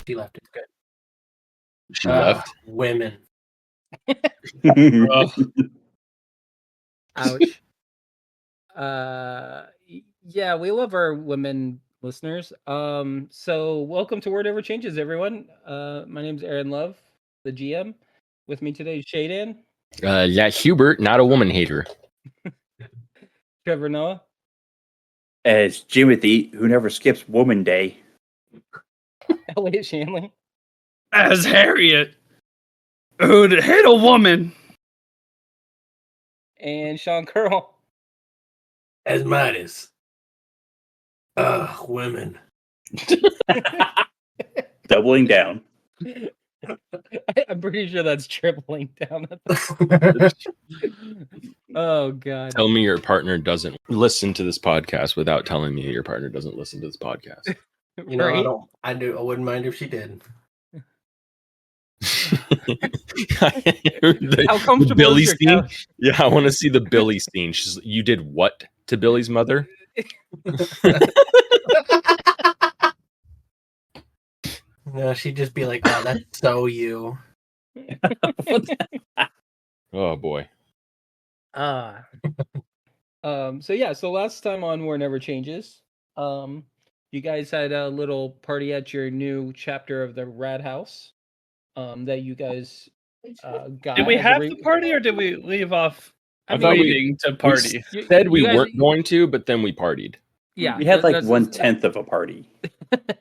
She left. It's good. She left. Women. Ouch. Yeah, we love our women listeners. So welcome to Word Never Changes, everyone. My name's Aaron Love, the GM. With me today is Shea Dan. Yeah, Hubert, not a woman hater. Trevor Noah. As Jimothy, who never skips Woman Day. Elliot Shanley. As Harriet, who'd hit a woman. And Sean Curl. As Midas. Women. Doubling down. I'm pretty sure that's tripling down. Oh, God. Tell me your partner doesn't listen to this podcast without telling me your partner doesn't listen to this podcast. You know, Right? I wouldn't mind if she did. How comfortable Billy is your scene? couch? Yeah, I want to see the Billy scene. You did what to Billy's mother? No, she'd just be like, "Oh, that's so you." Oh boy. So last time on War Never Changes, you guys had a little party at your new chapter of the Rad House. That you guys got. Did we as a have the party or did we leave off I thought waiting to party? We said we you guys- weren't going to, but then we partied. Yeah, We had like that's- 1/10 of a party.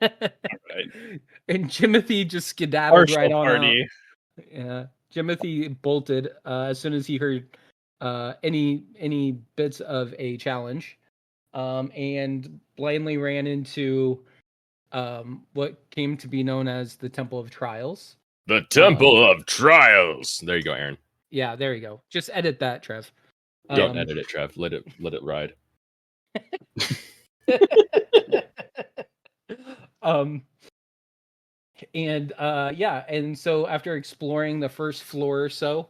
Right. And Jimothy just skedaddled Partial right on party. out. Yeah, Jimothy bolted as soon as he heard any bits of a challenge, and blindly ran into what came to be known as the Temple of Trials. The Temple of Trials. There you go, Aaron. Yeah, there you go. Just edit that, Trev. Don't edit it, Trev. Let it ride. And so after exploring the first floor or so,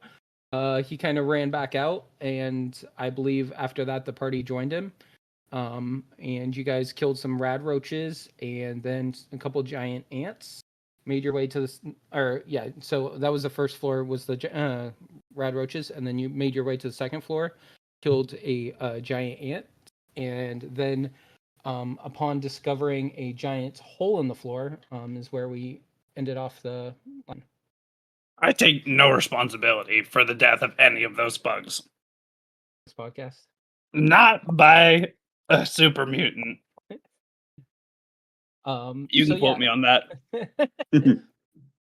he kind of ran back out, and I believe after that the party joined him. And you guys killed some rad roaches and then a couple giant ants. Made your way to this, so that was the first floor, was the rad roaches, and then you made your way to the second floor, killed a giant ant, and then upon discovering a giant hole in the floor, is where we ended off the line. I take no responsibility for the death of any of those bugs. This podcast. Not by a super mutant. You can quote me on that.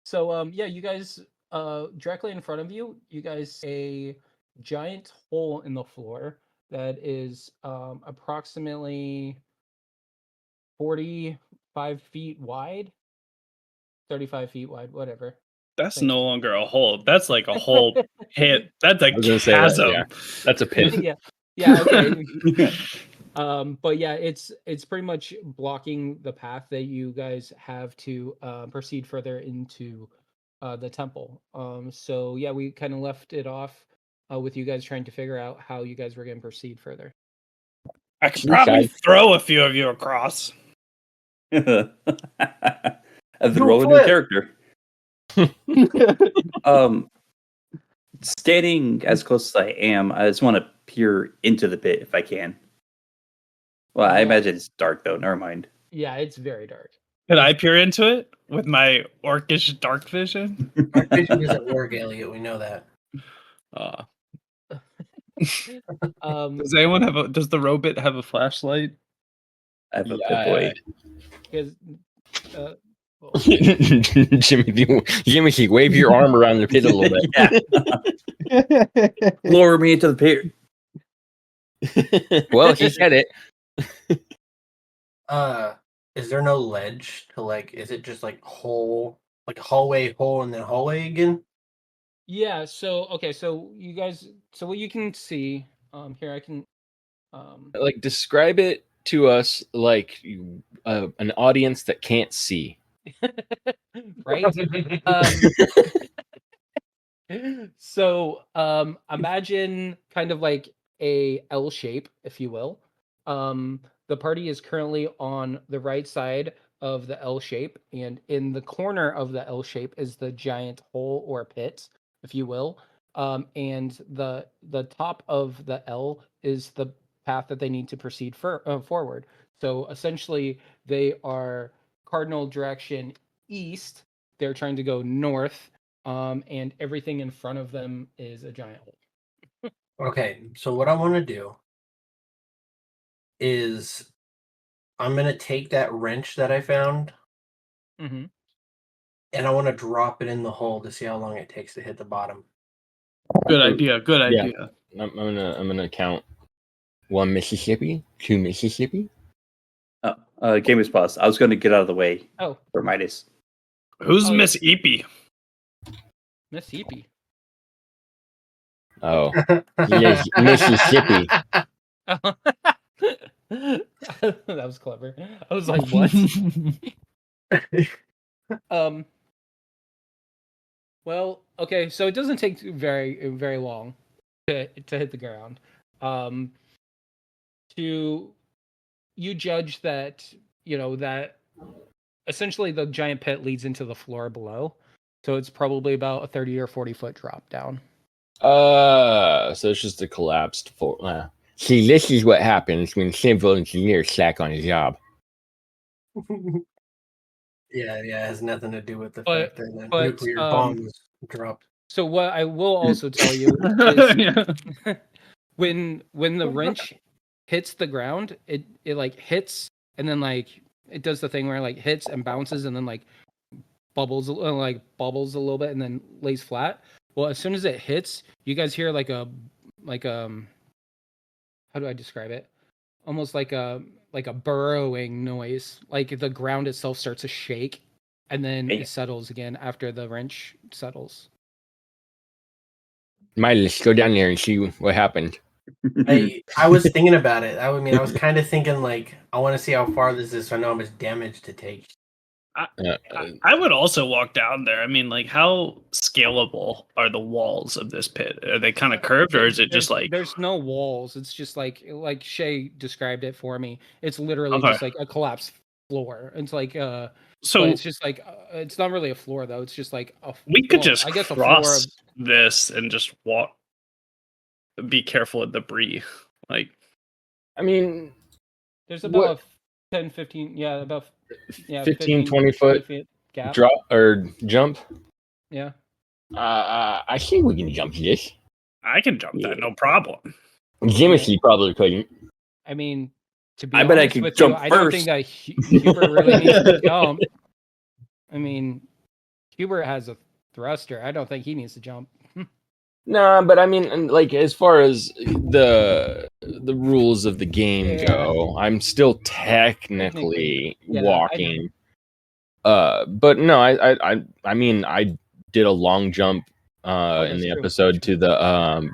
So you guys directly in front of you guys a giant hole in the floor that is approximately 45 feet wide, 35 feet wide, whatever. That's no longer a hole. That's like a whole pit. That's a I was gonna say that, chasm. yeah. That's a pit. yeah, okay. But yeah, it's pretty much blocking the path that you guys have to proceed further into the temple. So yeah, we kind of left it off with you guys trying to figure out how you guys were going to proceed further. I could probably throw a few of you across. As the role of new character. Standing as close as I am, I just want to peer into the pit if I can. Well, I imagine it's dark though. Never mind. Yeah, it's very dark. Could I peer into it with my orcish dark vision? Dark vision doesn't work, Elliot. We know that. Does anyone have does the robot have a flashlight? I have a pit boy. Because Jimmy, wave your arm around the pit a little bit. Lower me into the pit. Well, he said it. Is there no ledge to is it just like hole, like a hallway hole and then hallway again? Yeah. So okay. So you guys. So what you can see. Here I can. Like, describe it to us like an audience that can't see. Right. So imagine kind of like a L shape, if you will. The party is currently on the right side of the L shape, and in the corner of the L shape is the giant hole or pit, if you will. And the top of the L is the path that they need to proceed forward. So essentially, they are cardinal direction east. They're trying to go north, and everything in front of them is a giant hole. Okay, so what I want to do is I'm gonna take that wrench that I found Mm-hmm. and I want to drop it in the hole to see how long it takes to hit the bottom. Good idea. Good Yeah. idea. I'm gonna count 1 Mississippi, 2 Mississippi. Game is paused. I was going to get out of the way Oh, for Midas. Who's Oh, Miss Eepy? Miss Eepy. Oh, yes, Mississippi. That was clever. I was like, what? Well, okay, so it doesn't take very long to hit the ground. To you judge that that essentially the giant pit leads into the floor below, so it's probably about a 30 or 40 foot drop down. So it's just a collapsed floor. See, this is what happens when civil engineers slack on a job. Yeah, it has nothing to do with the But- fact that the but, nuclear bomb was dropped. So what I will also tell you is Yeah. when the wrench hits the ground, it like hits and then like it does the thing where it like hits and bounces and then like bubbles a little bit and then lays flat. Well, as soon as it hits, you guys hear like how do I describe it? Almost like a burrowing noise. Like the ground itself starts to shake and then Hey. it settles again after the wrench settles. Midas, go down there and see what happened. I was thinking about it. I was kind of thinking like I want to see how far this is, so I know how much damage to take. I would also walk down there. I mean, like, how scalable are the walls of this pit? Are they kind of curved, or is it just like? There's no walls? It's just like Shay described it for me. It's literally Okay. just like a collapsed floor. It's like So but it's just like it's not really a floor though. It's just like we could just I guess a floor cross of this and just walk. Be careful of debris. Like, I mean, there's about 10, 15, yeah, about 15, 20 foot feet gap. drop or jump. Yeah. I think we can jump this. I can jump that, no problem. Jimothy probably couldn't. I mean, to be I bet I honest could with jump you, I don't think first. that Hubert really needs to jump. I mean, Hubert has a thruster. I don't think he needs to jump. Nah, but I mean, like, as far as the rules of the game go, I'm still technically Yeah, walking. But no, I mean, I did a long jump in that's the true. episode to the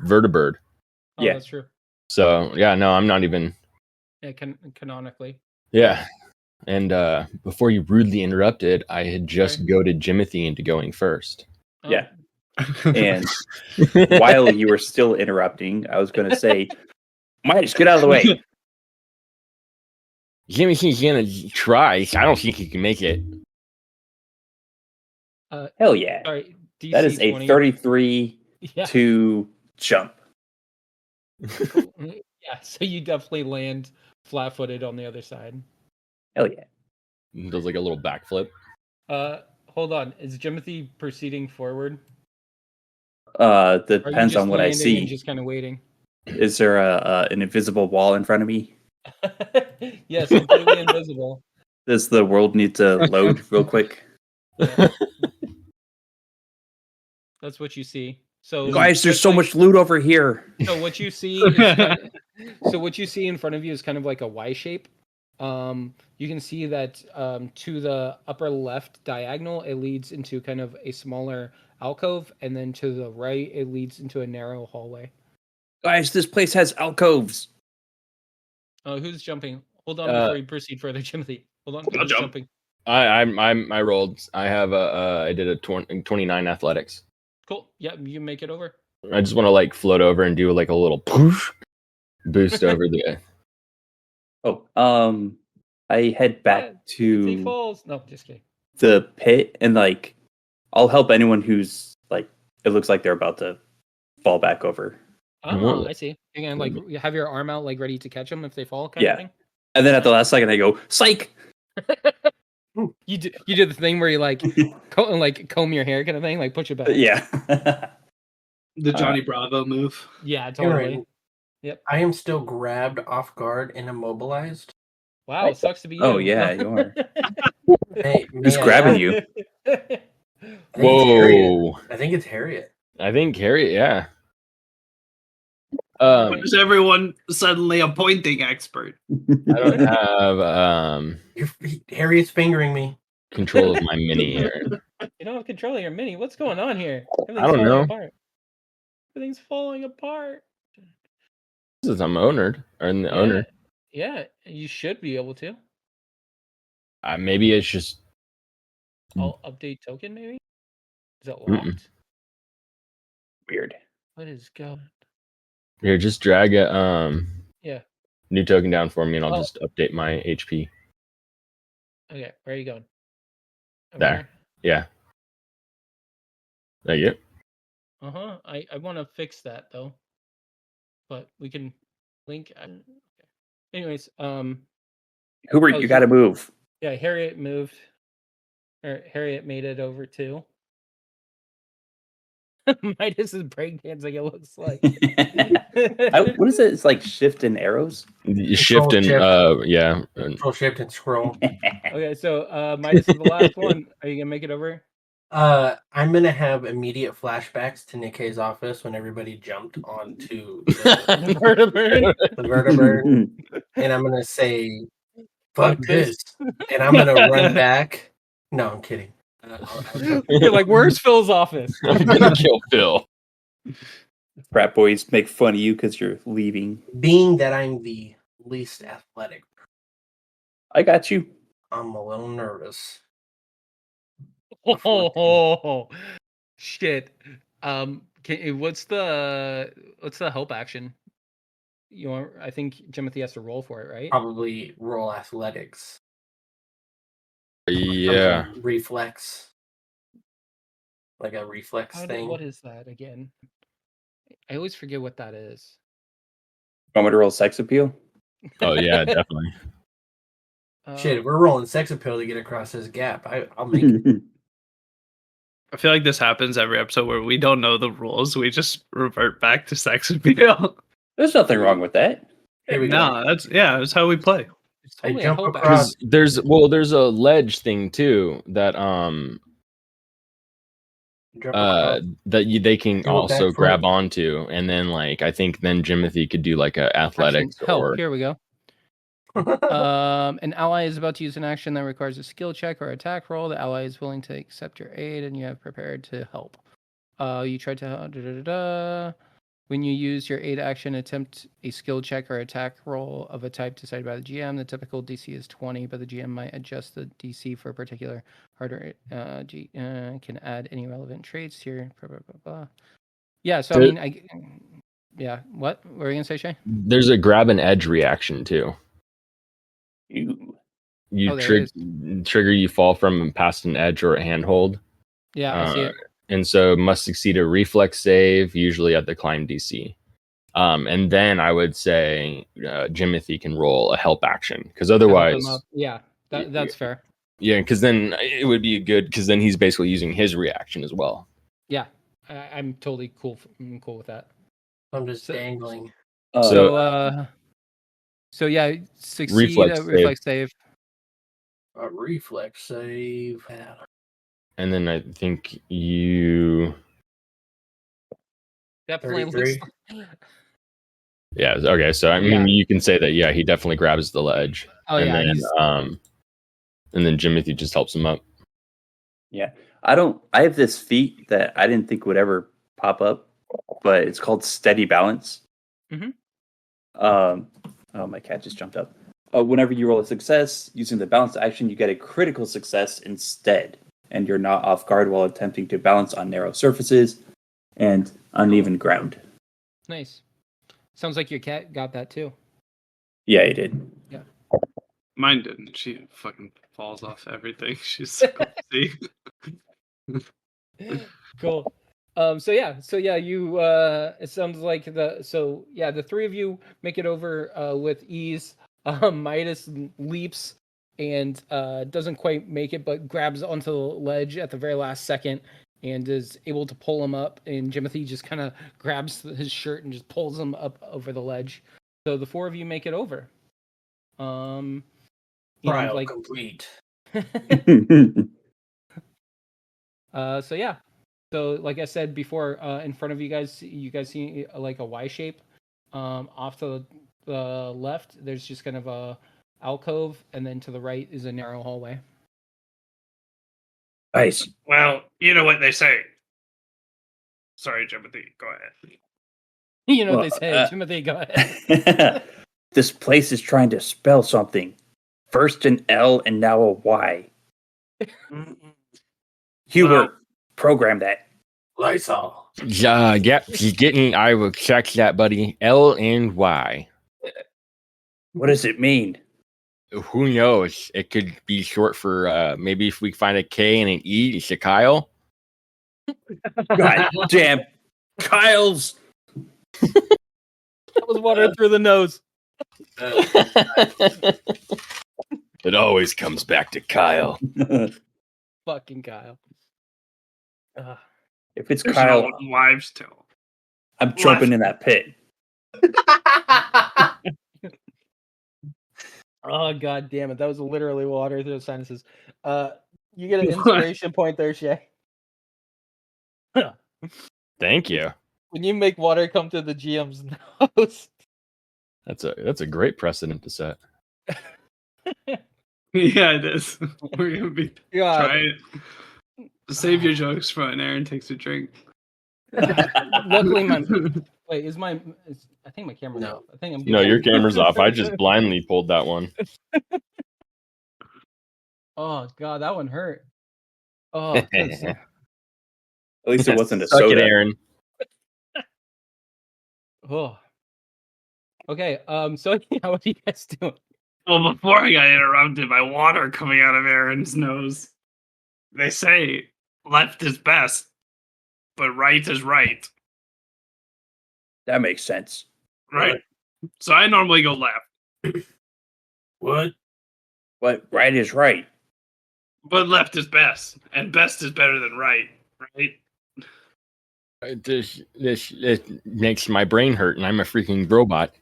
vertibird. Oh, Yeah. that's true. So yeah, no, I'm not even. Yeah, canonically. Yeah, and before you rudely interrupted, I had just goaded Jimothy into going first. Oh, Yeah. And while you were still interrupting, I was going to say, Midas, get out of the way. Jimothy's gonna try. I don't think he can make it. Hell yeah. Sorry, DC That is a 20. 33 Yeah. to jump. Yeah, so you definitely land flat-footed on the other side. Hell yeah. Does like a little backflip. Hold on. Is Jimothy proceeding forward? Depends Or are you just on what I landing see. and just kind of waiting? Is there an invisible wall in front of me? Yes, completely invisible. Does the world need to load real quick? Yeah. That's what you see. So Guys, there's it's so like- much loot over here. So what you see is what you see in front of you is kind of like a Y shape. You can see that to the upper left diagonal, it leads into kind of a smaller alcove, and then to the right it leads into a narrow hallway. Guys, this place has alcoves. Who's jumping? Hold on before you proceed further, Timothy. Hold on. I'll Who's jump. jumping? I rolled. I have I did a 29 athletics. Cool. Yeah, you make it over. I just want to like float over and do like a little poof boost over the. Oh, I head back Timothy to falls. No, just kidding. the pit and like I'll help anyone who's like it looks like they're about to fall back over. Oh, I see. You're gonna like have your arm out, like ready to catch them if they fall, kind of thing. And then at the last second I go, psych. You did the thing where you like comb your hair, kind of thing, like push it back. Yeah. The Johnny Bravo move. Yeah, totally. Yep. I am still grabbed off guard and immobilized. Wow, it sucks to be you. Oh yeah, you are. Who's May I grabbing ask? you? I think it's Whoa! Harriet. I think it's Harriet. I think Harry. Yeah. Why is everyone suddenly a pointing expert? I don't have Harriet's fingering me. control of my mini here. You don't have control of your mini. What's going on here? I don't know. Apart. Everything's falling apart. This is I'm owner or the owner. Yeah, you should be able to. Maybe it's just I'll update token, maybe? Is that locked? Weird. What is going? here. Just drag a Yeah. new token down for me, and I'll Oh. just update my HP. Okay, where are you going? Over There. Yeah. There you go. Uh-huh. I want to fix that though. But we can link. Anyways, Hubert, Oh, you gotta move. yeah, Harriet moved. Or Harriet made it over too. Midas is breakdancing, it looks like. What is it? It's like shift and arrows. You shift and shift. yeah. Control shift and scroll. Okay, so Midas is the last one. Are you gonna make it over? I'm gonna have immediate flashbacks to Nikkei's office when everybody jumped onto the vertebrate, and I'm gonna say, "Fuck this," and I'm gonna run back. No, I'm kidding. You're like, where's Phil's office? I'm gonna kill Phil. Frat boys make fun of you because you're leaving. Being that I'm the least athletic, I got you. I'm a little nervous. Oh, shit. What's the help action? You want? I think Timothy has to roll for it, right? Probably roll athletics. Yeah. Reflex. Like a reflex thing. What is that again? I always forget what that is. Want me to roll sex appeal? Oh yeah, definitely. Shit, we're rolling sex appeal to get across this gap. I'll make it. I feel like this happens every episode where we don't know the rules. We just revert back to sex appeal. There's nothing wrong with that. Here we go. No, that's how we play. It's I totally a jump help across. action. There's a ledge thing too that Jump across. they can Do a also backflip. grab onto, and then like I think then Jimothy could do like a athletics Action, help. or Here we go. An ally is about to use an action that requires a skill check or attack roll. The ally is willing to accept your aid, and you have prepared to help. You try to when you use your aid action, attempt a skill check or attack roll of a type decided by the GM. The typical DC is 20, but the GM might adjust the DC for a particular harder. Can add any relevant traits here. Blah, blah, blah, blah. Yeah. So There- I mean, yeah. What were you gonna say, Shay? there's a grab and edge reaction too. You. You Oh, there trigger you fall from past an edge or a handhold. Yeah, I see it. And so must succeed a reflex save, usually at the climb DC. And then I would say Jimothy can roll a help action because otherwise, Yeah, that's fair. yeah, because then it would be good because then he's basically using his reaction as well. Yeah, I'm totally cool. I'm cool with that. I'm just dangling. So yeah, succeed Reflex a reflex save. A reflex save. And then I think you, Definitely looks. 33. yeah, okay. So I mean, Yeah. you can say that, yeah, he definitely grabs the ledge, Oh and yeah, then Jimothy just helps him up. Yeah. I have this feat that I didn't think would ever pop up, but it's called steady balance. Mhm. Oh, my cat just jumped up. Whenever you roll a success using the balance action, you get a critical success instead, and you're not off guard while attempting to balance on narrow surfaces and uneven ground. Nice. Sounds like your cat got that too. Yeah, he did. Yeah. Mine didn't. She fucking falls off everything. She's so clumsy. Cool. So yeah, you it sounds like the three of you make it over with ease. Midas leaps and doesn't quite make it, but grabs onto the ledge at the very last second and is able to pull him up, and Jimothy just kind of grabs his shirt and just pulls him up over the ledge. So the four of you make it over. Trial complete. So yeah. So like I said before, in front of you guys see like a Y shape. Off to the left, there's just kind of a alcove, and then to the right is a narrow hallway. Nice. Well, you know what they say. Sorry, Timothy. Go ahead. You know what they say, Timothy. Go ahead. This place is trying to spell something. First an L and now a Y. Hubert, program that. Lysol. Yep, he's getting. I will check that, buddy. L and Y. What does it mean? Who knows? It could be short for maybe if we find a K and an E, it's a Kyle. God damn, Kyle's. That was water through the nose. It always comes back to Kyle. Fucking Kyle. If it's There's Kyle, no wives tale. I'm jumping in that pit. Oh god damn it! That was literally water through the sinuses. You get an inspiration point there, Shay. Thank you. When you make water come to the GM's nose. That's a great precedent to set. Yeah, it is. We're gonna be God. trying. Save your jokes for when Aaron takes a drink. Luckily, wait, I think my camera's off. I think I'm. No, your camera's off. I just blindly pulled that one. Oh god, that one hurt. Oh, At least it wasn't a Suck soda. it, Aaron. oh. Okay. So yeah, what are you guys doing? Well, before I got interrupted by water coming out of Aaron's nose, they say left is best, but right is right. That makes sense. Right. So I normally go left. What? But right is right. But left is best, and best is better than right. Right? This makes my brain hurt, and I'm a freaking robot.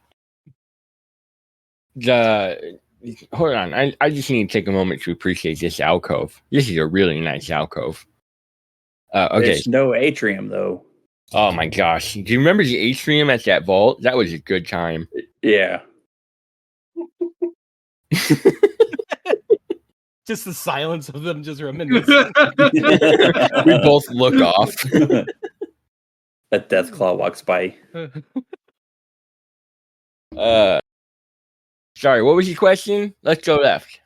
Hold on, I just need to take a moment to appreciate this alcove. This is a really nice alcove. Okay. There's no atrium though. Oh my gosh, do you remember the atrium at that vault? That was a good time. Yeah. Just the silence of them just reminiscing. We both look off. A death claw walks by. Sorry, what was your question? Let's go left.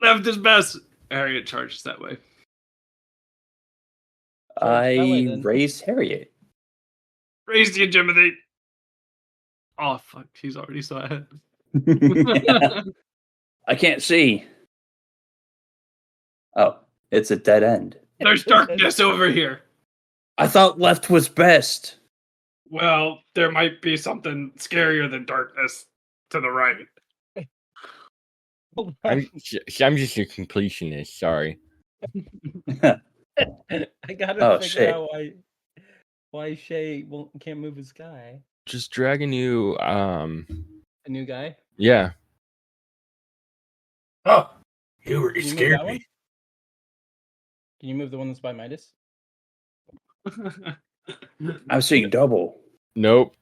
Left is best. Harriet charges that way. I raised Harriet. Raised you, Timothy. Oh fuck, she's already so ahead. I can't see. Oh, it's a dead end. There's darkness over here. I thought left was best. Well, there might be something scarier than darkness to the right. I'm just a completionist. Sorry. I gotta figure shit. out why Shay can't move his guy. Just drag a new A new guy. Yeah. Oh, you already Can you move scared that one? me. Can you move the one that's by Midas? I'm seeing double. Nope.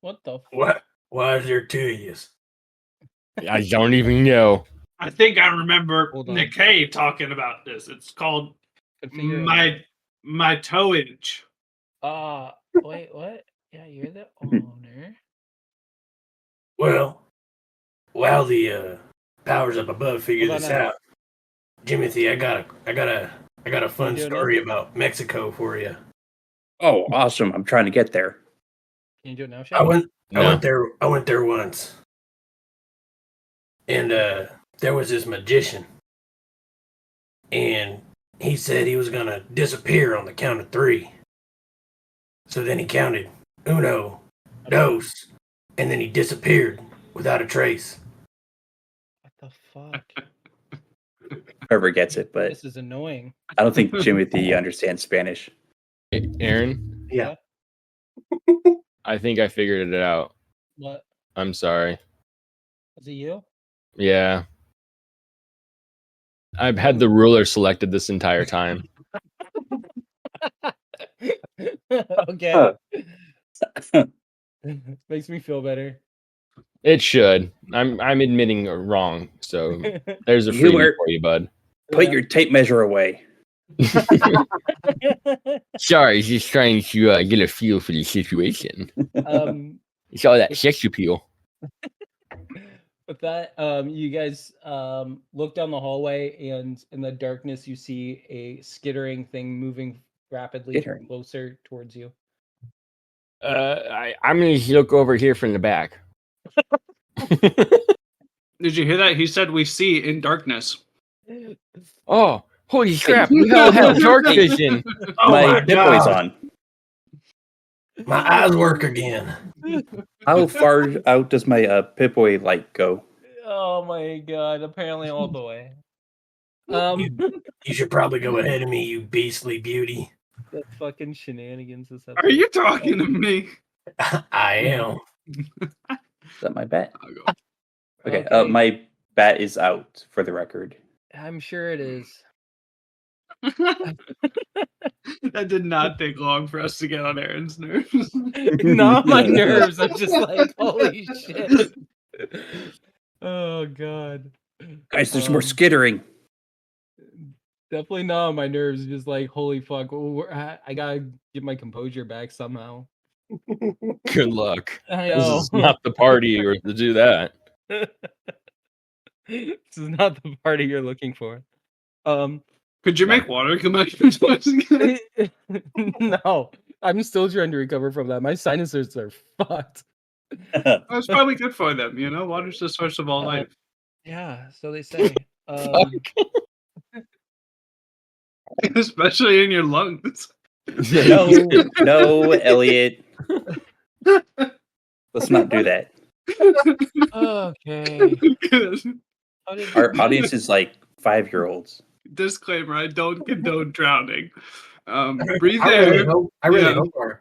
What the? What? Why is there two of yous? I don't even know. I think I remember Hold on. Nikkei talking about this. It's called Configure my towage. wait, what? Yeah, you're the owner. Well, while the powers up above figure Hold on this now. out, Jimothy, I got a fun doing story about Mexico for you. Oh, awesome! I'm trying to get there. Can you do it now, I Shea? went No. I went there once. And there was this magician. And he said he was gonna disappear on the count of 3. So then he counted uno, dos, and then he disappeared without a trace. What the fuck? Whoever gets it, but This is annoying. I don't think Jimothy understands Spanish. Hey, Aaron, Yeah. I think I figured it out. What? I'm sorry. Is it you? Yeah. I've had the ruler selected this entire time. Okay. Makes me feel better. It should. I'm admitting wrong. So there's a You freebie were- for you, bud. Put your tape measure away. Sorry, just trying to get a feel for the situation. It's all that sex appeal. With that, you guys look down the hallway, and in the darkness, you see a skittering thing moving rapidly Skittering. closer towards you. I'm gonna look over here from the back. Did you hear that? He said we see in darkness. Oh, holy crap! We all have dark vision. Oh my my Pip Boy's God. on. My eyes work again. How far out does my Pip Boy light go? Oh my god! Apparently, all the way. You should probably go ahead of me, you beastly beauty. The fucking shenanigans this episode. Are you talking to me? I am. Is that my bat? I'll go. Okay, Okay. my bat is out for the record. I'm sure it is. That did not take long for us to get on Aaron's nerves. Not my nerves. I'm just like, holy shit. Oh god. Guys, there's more Um, skittering. Definitely not on my nerves. Just like, holy fuck. I gotta get my composure back somehow. Good luck. I This know. is not the party or to do that. This is not the party you're looking for. Could you make water come out your nose again? No, I'm still trying to recover from that. My sinuses are fucked. That's probably good for them, you know? Water's the source of all life. Yeah, so they say. Especially in your lungs. No, Elliot. Let's not do that. Okay. Our audience is like 5-year-olds. Disclaimer, I don't condone drowning. Breathe I really air. hope Yeah.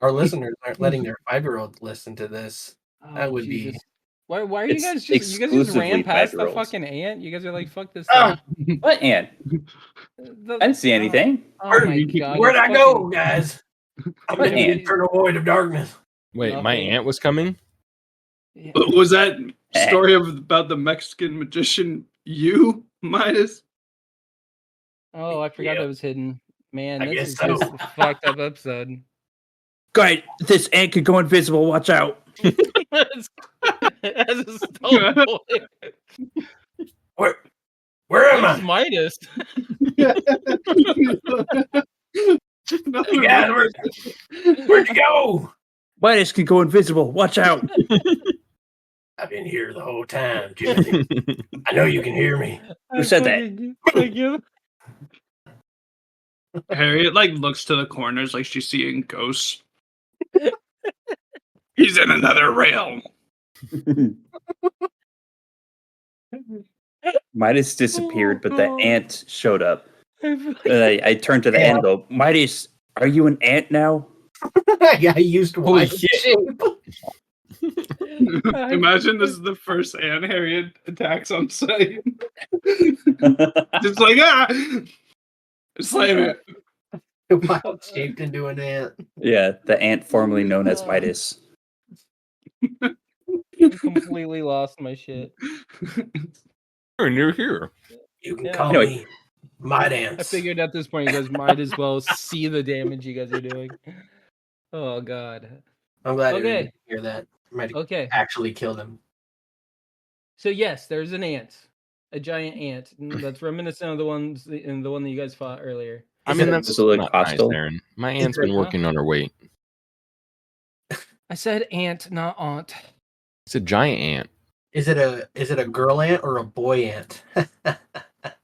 our listeners aren't letting their 5-year-olds listen to this. That would be- Jesus. Why are you It's guys just exclusively ran past the 5-year-olds. fucking ant? You guys are like, fuck this Ah! thing. What, Ant? The- I didn't see anything. Oh my god. Where'd it's I go, fucking- guys? I'm What in the ant? eternal void of darkness. Wait, my Nothing. aunt was coming? Yeah. Was that story about the Mexican magician you, Midas? Oh, I forgot Yep. that was hidden. Man, I this guess is so. just a fucked up episode. Guys, this ant could go invisible. Watch out. As a stone boy. Where am Where's I? Midas? Hey guys, where'd you go? Midas can go invisible. Watch out. I've been here the whole time, Jimmy. I know you can hear me. Who said that? Thank you. Harriet looks to the corners like she's seeing ghosts. He's in another realm. Midas disappeared, but the ant showed up. And I turned to the ant and go, Midas, are you an ant now? Yeah, he used to Holy wipe shit. shape. Imagine this is the first ant Harriet attacks on sight. Just like, slam it. Wild shaped into an ant. Yeah, the ant formerly known as Midas. I completely lost my shit. And you're here. You can Yeah. call Anyway. me my I dance. figured at this point you guys might as well see the damage you guys are doing. Oh god. I'm glad I Okay. didn't hear that. I might have Okay. actually killed him. So yes, there's an ant, a giant ant that's reminiscent of the one that you guys fought earlier. I Is mean, it- that's Does it look not hostile? nice, Aaron. My aunt's it- been working on her weight. I said ant, not aunt. It's a giant ant. Is it a girl ant or a boy ant?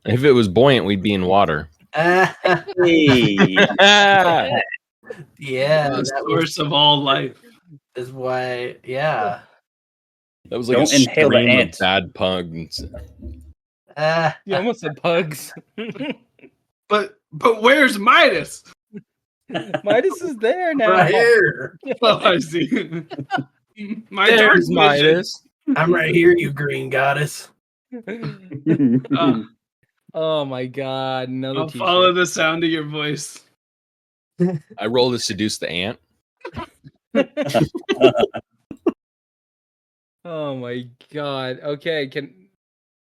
If it was buoyant, we'd be in water. Hey. That Yeah, the that source of all life. is why. Yeah. was like Don't a inhale the stream of ant. bad puns. You almost said pugs. But where's Midas? Midas is there now. Right here. Oh, I see. My dark There's vision. Midas. I'm right here, you green goddess. Oh my god, another I'll t-shirt. follow the sound of your voice. I roll to seduce the ant. Oh my god. Okay,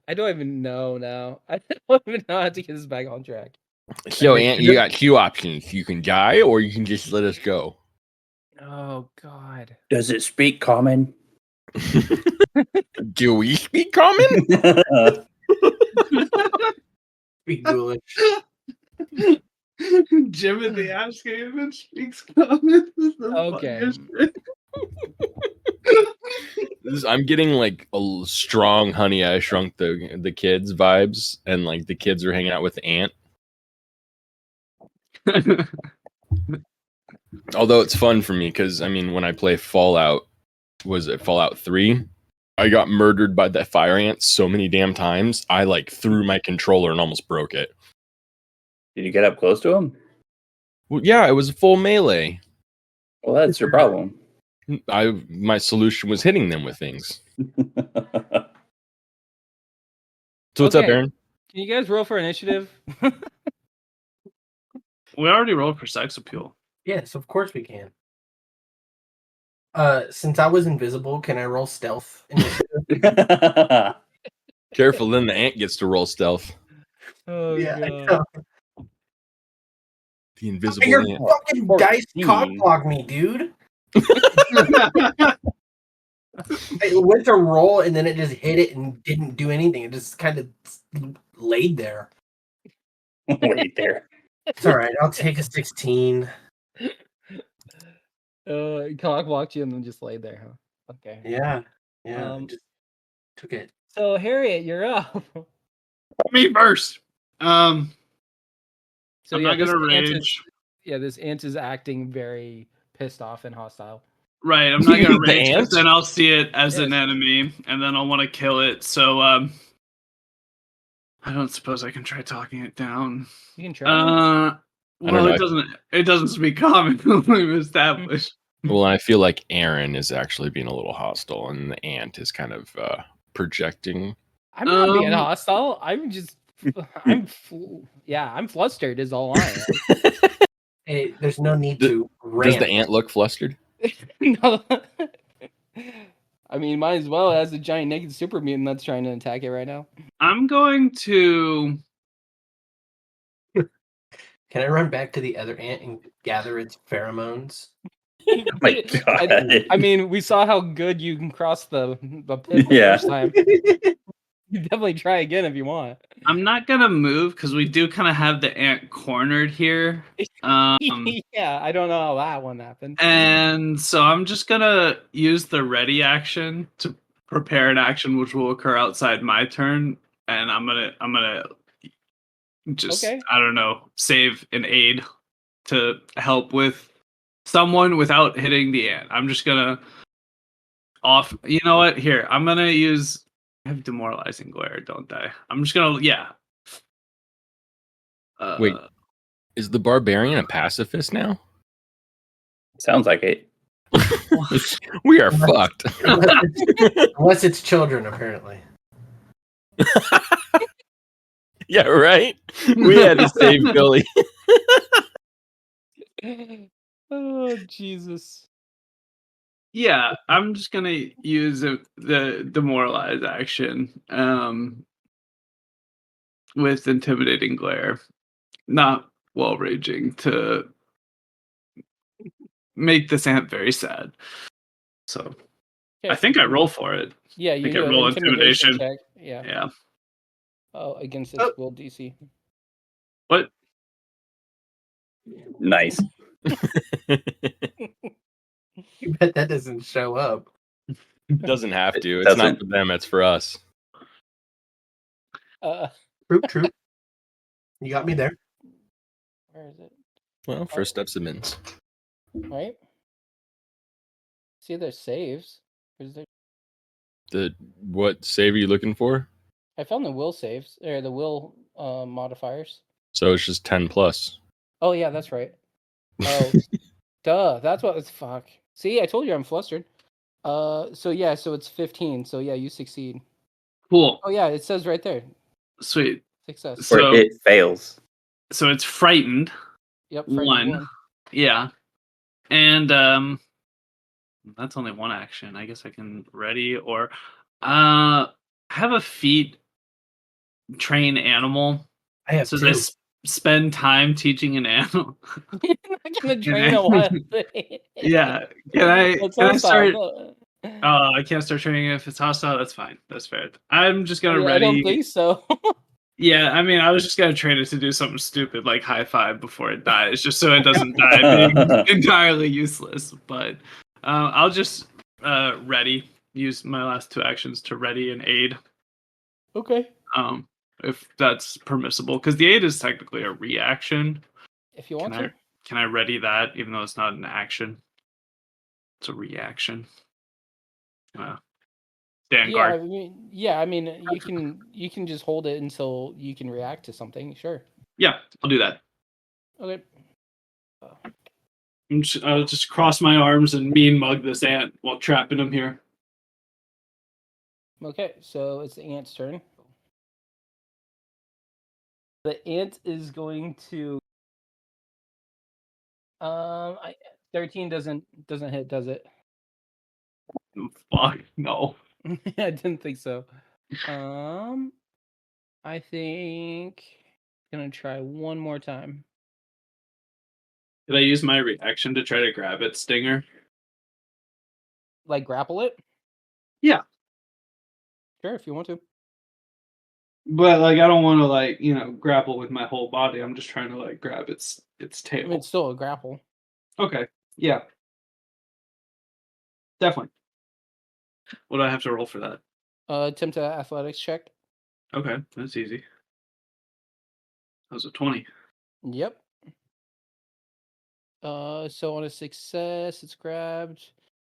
I don't even know now. I don't even know how to get this back on track. So, ant, you got two options. You can die, or you can just let us go. Oh god. Does it speak common? Do we speak common? Speak ghoulish. Jim in the ass game and speaks common. Okay. I'm getting like a strong Honey I Shrunk the Kids vibes, and like the kids are hanging out with the ant. Although it's fun for me because I mean, when I play Fallout, was it Fallout 3? I got murdered by that fire ant so many damn times. I like threw my controller and almost broke it. Did you get up close to him? Well, yeah, it was a full melee. Well, that's your problem. My solution was hitting them with things. So what's up, Okay. Aaron? Can you guys roll for initiative? We already rolled for sex appeal. Yes, of course we can. Since I was invisible, can I roll stealth? Careful, then the ant gets to roll stealth. Oh Yeah, I god. know. The invisible Your ant. fucking dice 14. cockblocked me, dude. I went to roll and then it just hit it and didn't do anything. It just kind of laid there. Wait there. It's all right. I'll take a 16. Cock walked you and then just laid there, huh? Okay. Yeah, yeah. Um, just took it. So Harriet, you're up. Me first. So I'm not this gonna ant rage. this ant is acting very pissed off and hostile. Right, I'm not gonna The rage because ant? then I'll see it as an Yes. enemy, and then I'll want to kill it. So, I don't suppose I can try talking it down. You can try. don't Well, know. it doesn't speak common. We've established. Well, I feel like Aaron is actually being a little hostile, and the ant is kind of projecting. I'm not being Um, hostile. I'm just I'm flustered is all I Hey, there's no need Does- to Does rant. the ant look flustered? am. No. I mean, might as well as a giant naked super mutant that's trying to attack it right now. I'm going to. Can I run back to the other ant and gather its pheromones? Oh my god. I mean, we saw how good you can cross the pit the Yeah. first time. You definitely try again if you want. I'm not gonna move because we do kind of have the ant cornered here. Yeah, I don't know how that one happened. And so I'm just gonna use the ready action to prepare an action which will occur outside my turn, and I'm gonna just Okay. I don't know, save an aid to help with someone without hitting the ant. I'm just gonna off. You know what? Here, I'm gonna use. I have demoralizing glare, don't I? I'm just gonna Wait. Is the barbarian a pacifist now? Sounds like it. We are fucked. Unless it's children, apparently. Yeah, right? We had to save Billy. Oh Jesus. Yeah, I'm just gonna use the demoralize action. with intimidating glare, not while raging, to make this ant very sad. So I think I roll for it. Yeah, I you think do I an roll intimidation intimidation. check. Yeah. Yeah. Oh, against its Oh. will DC. What? Nice. You bet that doesn't show up. It doesn't have to. It It's not doesn't. for them. It's for us. Troop. You got me there. Where is it? Well, first step submits. Right? See, there's saves. Is there... What save are you looking for? I found the will saves or the will modifiers. So it's just 10 plus. Oh yeah, that's right. Oh, duh. That's what it's fuck. See, I told you I'm flustered. So yeah, so it's 15. So yeah, you succeed. Cool. Oh yeah, it says right there. Sweet. Success. So- Or it fails. So it's frightened. Yep. One. Yeah. And that's only one action. I guess I can ready or have a feat train animal. I have So two. this spend time teaching an animal. You're not gonna train a wild thing. Yeah. Can I That's start? hostile. I can't start training if it's hostile. That's fine. That's fair. I'm just gonna I ready. don't think so. Yeah, I mean, I was just gonna train it to do something stupid like high five before it dies, just so it doesn't die being entirely useless. But I'll just ready. Use my last two actions to ready and aid. Okay. If that's permissible, because the aid is technically a reaction. If you want to. Can I ready that even though it's not an action? It's a reaction. Stand guard. I mean, you can just hold it until you can react to something. Sure. Yeah, I'll do that. Okay. I'll just cross my arms and mean mug this ant while trapping him here. Okay, so it's the ant's turn. The ant is going to 13 doesn't hit, does it? Fuck no. I didn't think so. I think I'm gonna try one more time. Did I use my reaction to try to grab its stinger? Like grapple it? Yeah. Sure, if you want to. But like I don't want to grapple with my whole body. I'm just trying to grab its tail. I mean, it's still a grapple. Okay. Yeah. Definitely. What do I have to roll for that? Attempt an athletics check. Okay, that's easy. That was a 20. Yep. So on a success, it's grabbed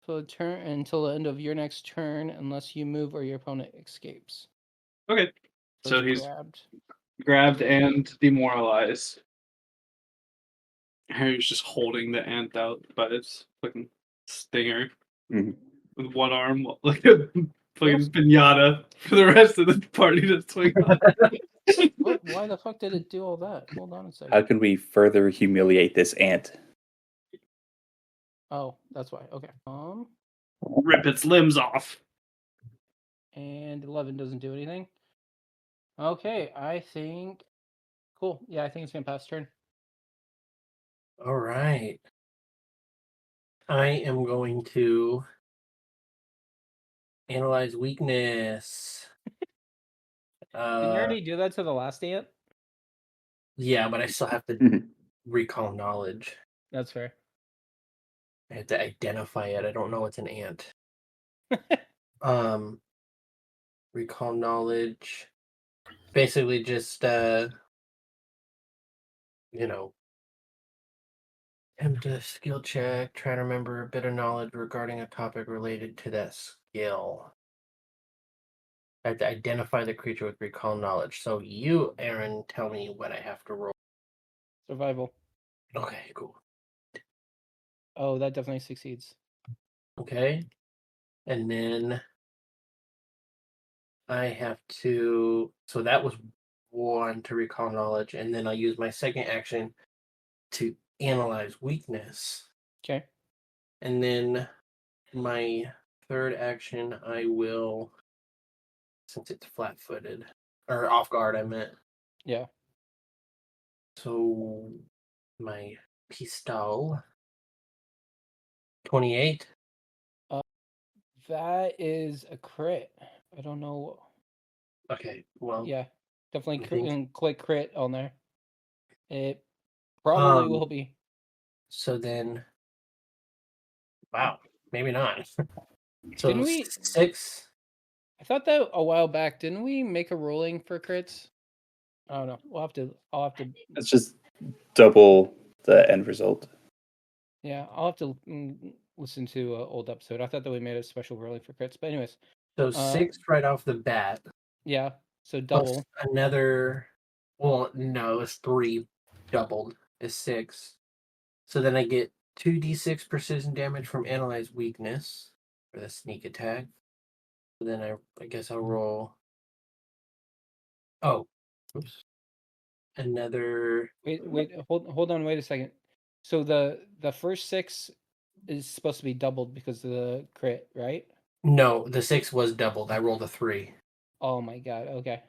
for the turn until the end of your next turn, unless you move or your opponent escapes. Okay. So it's he's grabbed and demoralized. Harry's just holding the ant out by its fucking stinger with one arm, like a fucking pinata for the rest of the party to swing on. What? Why the fuck did it do all that? Hold on a second. How can we further humiliate this ant? Oh, that's why. Okay. Rip its limbs off. And 11 doesn't do anything. Okay, I think. Cool. Yeah, I think it's gonna pass turn. All right. I am going to analyze weakness. Didn't you already do that to the last ant? Yeah, but I still have to recall knowledge. That's fair. I have to identify it. I don't know it's an ant. Recall knowledge. Basically just attempt a skill check, try to remember a bit of knowledge regarding a topic related to that skill. I have to identify the creature with recall knowledge. So you, Aaron, tell me what I have to roll. Survival. Okay, cool. Oh, that definitely succeeds. Okay. And then I have to... So that was 1 to recall knowledge. And then I'll use my second action to analyze weakness. Okay. And then my third action, I will... Since it's flat-footed. Or off guard, I meant. Yeah. So my pistol 28. That is a crit. I don't know. Okay, well, Yeah, definitely I think click crit on there. It probably will be. so then wow, maybe not. So Didn't we? 6. I thought that a while back. Didn't we make a ruling for crits? I don't know. I'll have to. It's just double the end result. Yeah, I'll have to listen to an old episode. I thought that we made a special ruling for crits, but anyways. So 6 right off the bat. Yeah. So Plus double. another. Well, no, it's 3 doubled. Is 6. So then I get 2d6 precision damage from analyze weakness for the sneak attack. So then I guess I'll roll. Oh, oops. Another. Wait, hold on, wait a second. So the first 6 is supposed to be doubled because of the crit, right? No, the 6 was doubled. I rolled a 3. Oh my god. Okay.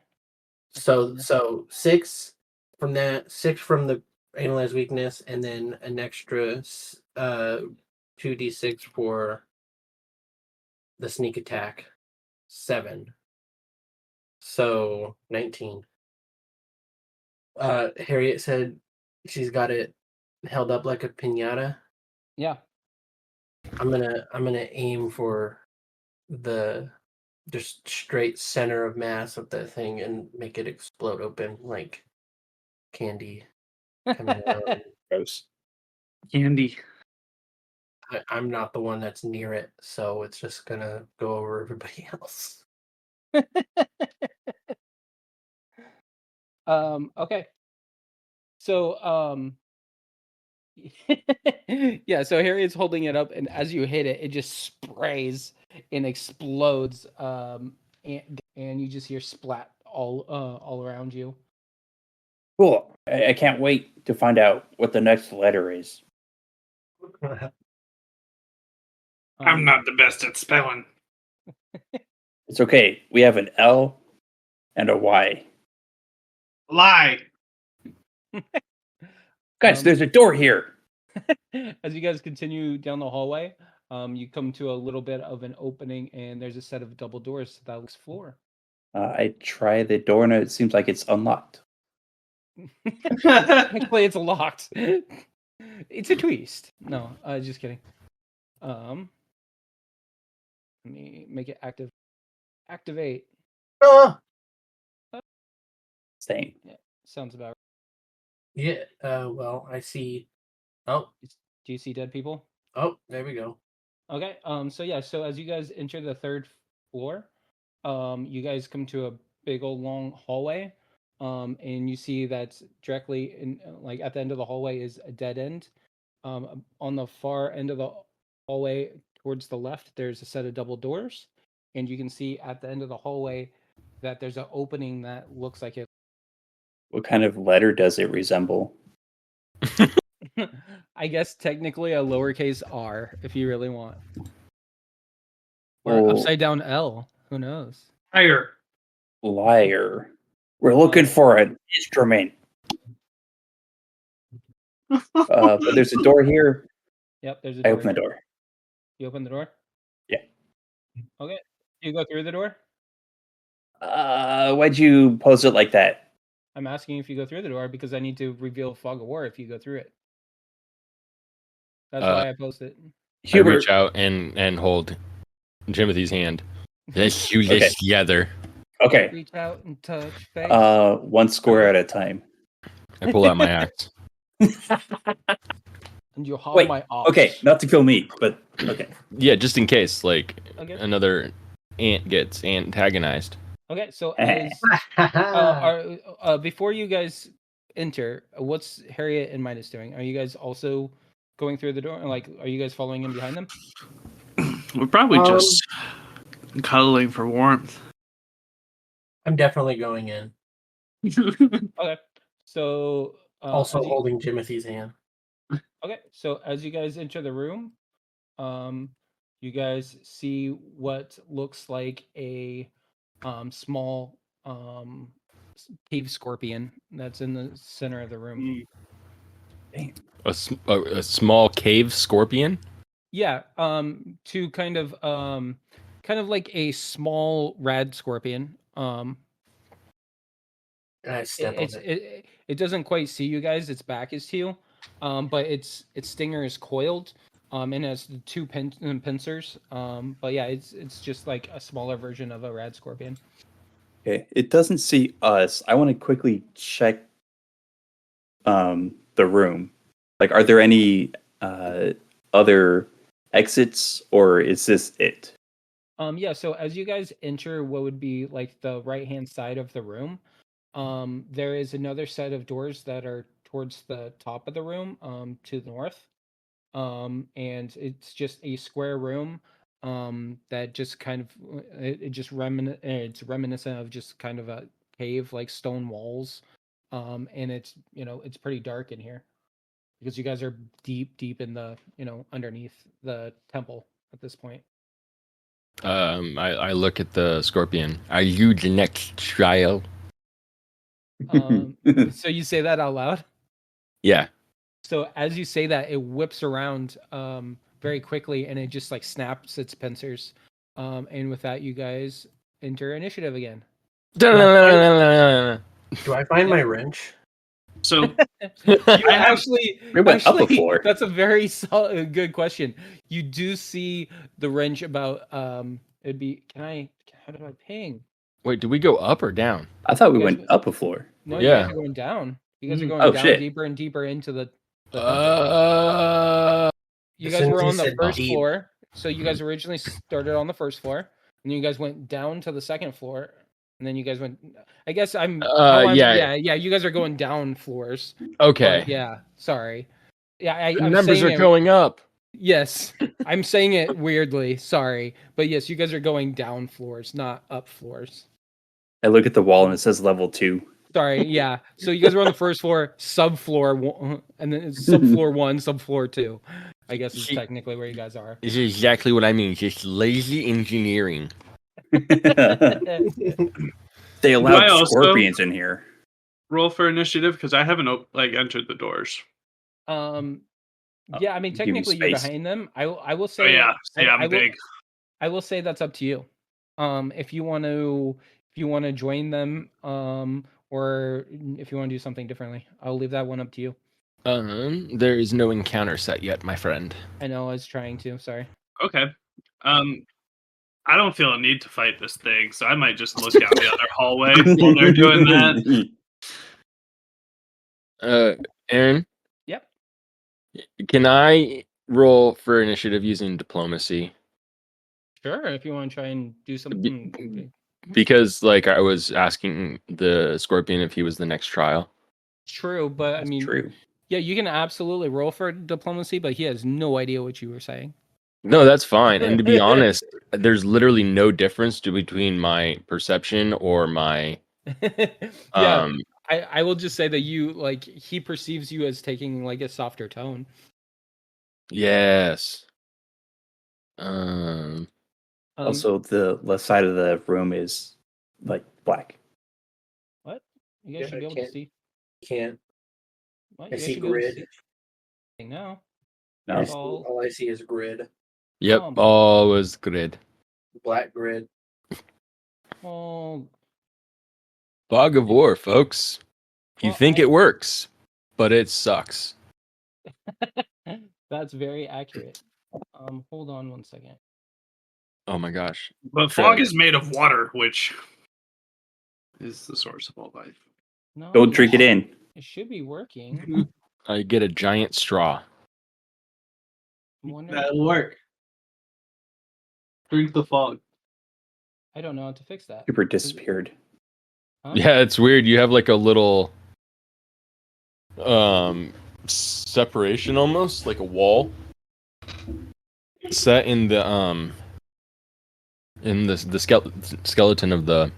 So 6 from that, 6 from the analyze weakness, and then an extra 2d6 for the sneak attack. 7. So 19. Harriet said she's got it held up like a piñata. Yeah. I'm gonna aim for the just straight center of mass of the thing and make it explode open like candy coming out. Gross. Candy. I'm not the one that's near it, so it's just gonna go over everybody else. Okay. So yeah, so Harriet's holding it up, and as you hit it, it just sprays and explodes. And you just hear splat all around you. Cool. I can't wait to find out what the next letter is. I'm not the best at spelling. It's okay. We have an L and a Y. Lie. Guys, there's a door here. As you guys continue down the hallway, you come to a little bit of an opening, and there's a set of double doors to that floor. I try the door and it seems like it's unlocked. Technically, it's locked. It's a twist. No, just kidding. Let me make it active. Activate. Ah! Same. Yeah, sounds about right. Yeah. Well, I see. Oh. Do you see dead people? Oh, there we go. Okay. So yeah. So as you guys enter the 3rd floor, you guys come to a big old long hallway. And you see that directly in like at the end of the hallway is a dead end. On the far end of the hallway towards the left, there's a set of double doors, and you can see at the end of the hallway that there's an opening that looks like it. What kind of letter does it resemble? I guess technically a lowercase r, if you really want, or upside down L. Who knows? Higher. Liar. We're looking for an instrument. But there's a door here. Yep, there's a I door. open the door. You open the door? Yeah. Okay. You go through the door? Why'd you pose it like that? I'm asking if you go through the door because I need to reveal fog of war if you go through it. That's why I posted it. I reach out and hold Timothy's hand. Let's do this together. Okay. Reach out and touch face. One square at a time. I pull out my axe. And you haul Wait, my ox. okay, not to kill me, but okay. Yeah, just in case, like Okay. another ant gets antagonized. Okay, so as before you guys enter, what's Harriet and Midas doing? Are you guys also going through the door? Like, are you guys following in behind them? We're probably just cuddling for warmth. I'm definitely going in. Okay, so Also holding Timothy's hand. okay, so as you guys enter the room, you guys see what looks like a small cave scorpion that's in the center of the room. A small cave scorpion. Yeah, to kind of like a small rad scorpion. And I step on it. It doesn't quite see you guys. Its back is to you, but its stinger is coiled, and has the two pincers. But yeah, it's just like a smaller version of a rad scorpion. Okay, it doesn't see us. I want to quickly check the room. Like, are there any other exits, or is this it? Yeah, so as you guys enter what would be like the right-hand side of the room, there is another set of doors that are towards the top of the room, to the north. And it's just a square room, that just kind of it's reminiscent of just kind of a cave, like stone walls. And it's it's pretty dark in here because you guys are deep in the underneath the temple at this point. I look at the scorpion. Are you the next trial? So you say that out loud? Yeah. So as you say that, it whips around very quickly, and it just like snaps its pincers. And with that, you guys enter initiative again. Do I find my wrench? So You have- We went up before. That's a very good question. You do see the wrench about it'd be how do I ping? Wait, did we go up or down? I thought we You guys went up a floor. No, you Yeah. guys are going down. You guys are going Oh, down shit. deeper and deeper into the you As guys soon were as he on the said first deep. floor. So you guys originally started on the first floor, and then you guys went down to the second floor, and then you guys went. I guess yeah. You guys are going down floors. Okay. But yeah, sorry. Yeah, The I'm numbers saying are it, going up. Yes, I'm saying it weirdly. Sorry, but yes, you guys are going down floors, not up floors. I look at the wall and it says level 2. Sorry, yeah. So you guys were on the first floor, subfloor, and then it's subfloor 1, subfloor 2. I guess is technically where you guys are. This is exactly what I mean. Just lazy engineering. They I allowed also- scorpions in here. roll for initiative because I haven't entered the doors. Yeah, I mean give you technically you're space. behind them. I will Oh say yeah, see, I'm I will- big. I will say that's up to you. If you want to join them, or if you want to do something differently, I'll leave that one up to you. There is no encounter set yet, my friend. I know I was trying to. Sorry. Okay. I don't feel a need to fight this thing, so I might just look down the other hallway while they're doing that. Aaron, Yep. can I roll for initiative using diplomacy? Sure. If you want to try and do something. Because, like, I was asking the scorpion if he was the next trial. True, but I mean, True. yeah, you can absolutely roll for diplomacy, but he has no idea what you were saying. No, that's fine. And to be honest, there's literally no difference between my perception or my Yeah, I will just say that he perceives you as taking like a softer tone. Yes. Also, the left side of the room is like black. What? You guys Yeah, should be I able to can't- see. Can't. What? I You guys see should be able to grid. see now. No. All I see is grid. Yep. Oh, All was grid. Black grid. Oh, Fog of War, folks. You Well, think I- it works, but it sucks. that's very accurate. Hold on one second. Oh my gosh. But True. fog is made of water, which is the source of all life. No, Don't drink it in. It should be working. I get a giant straw. I'm wondering- That'll work. Drink the fog. I don't know how to fix that. Cooper disappeared. Huh? Yeah, it's weird. You have like a little separation almost, like a wall set in the skeleton of the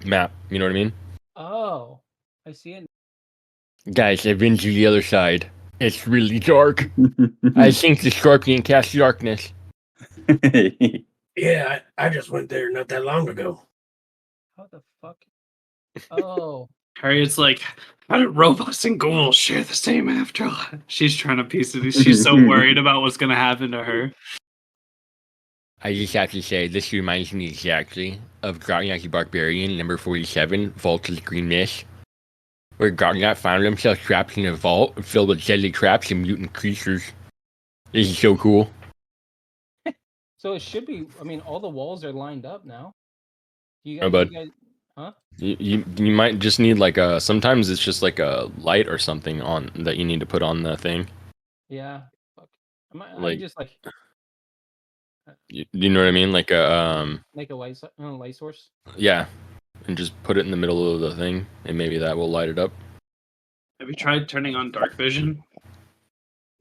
map. You know what I mean? Oh, I see it. Guys, I've been to the other side. It's really dark. I think the scorpion casts darkness. Yeah, I just went there not that long ago. How the fuck? Oh, Harriet's like, how did robots and ghouls share the same afterlife? She's trying to piece it. She's so worried about what's gonna happen to her. I just have to say, this reminds me exactly of Grognak the Barbarian, number 47, Vault of the Green Mist, where Grognak found himself trapped in a vault filled with deadly traps and mutant creatures. This is so cool. so it should be. I mean, all the walls are lined up now. You Oh, guys, bud. you guys, huh? You might just need like a. Sometimes it's just like a light or something on that you need to put on the thing. Yeah. Fuck. I'm Like- just like You know what I mean? Like a make a light source. yeah, and just put it in the middle of the thing, and maybe that will light it up. Have you tried turning on dark vision?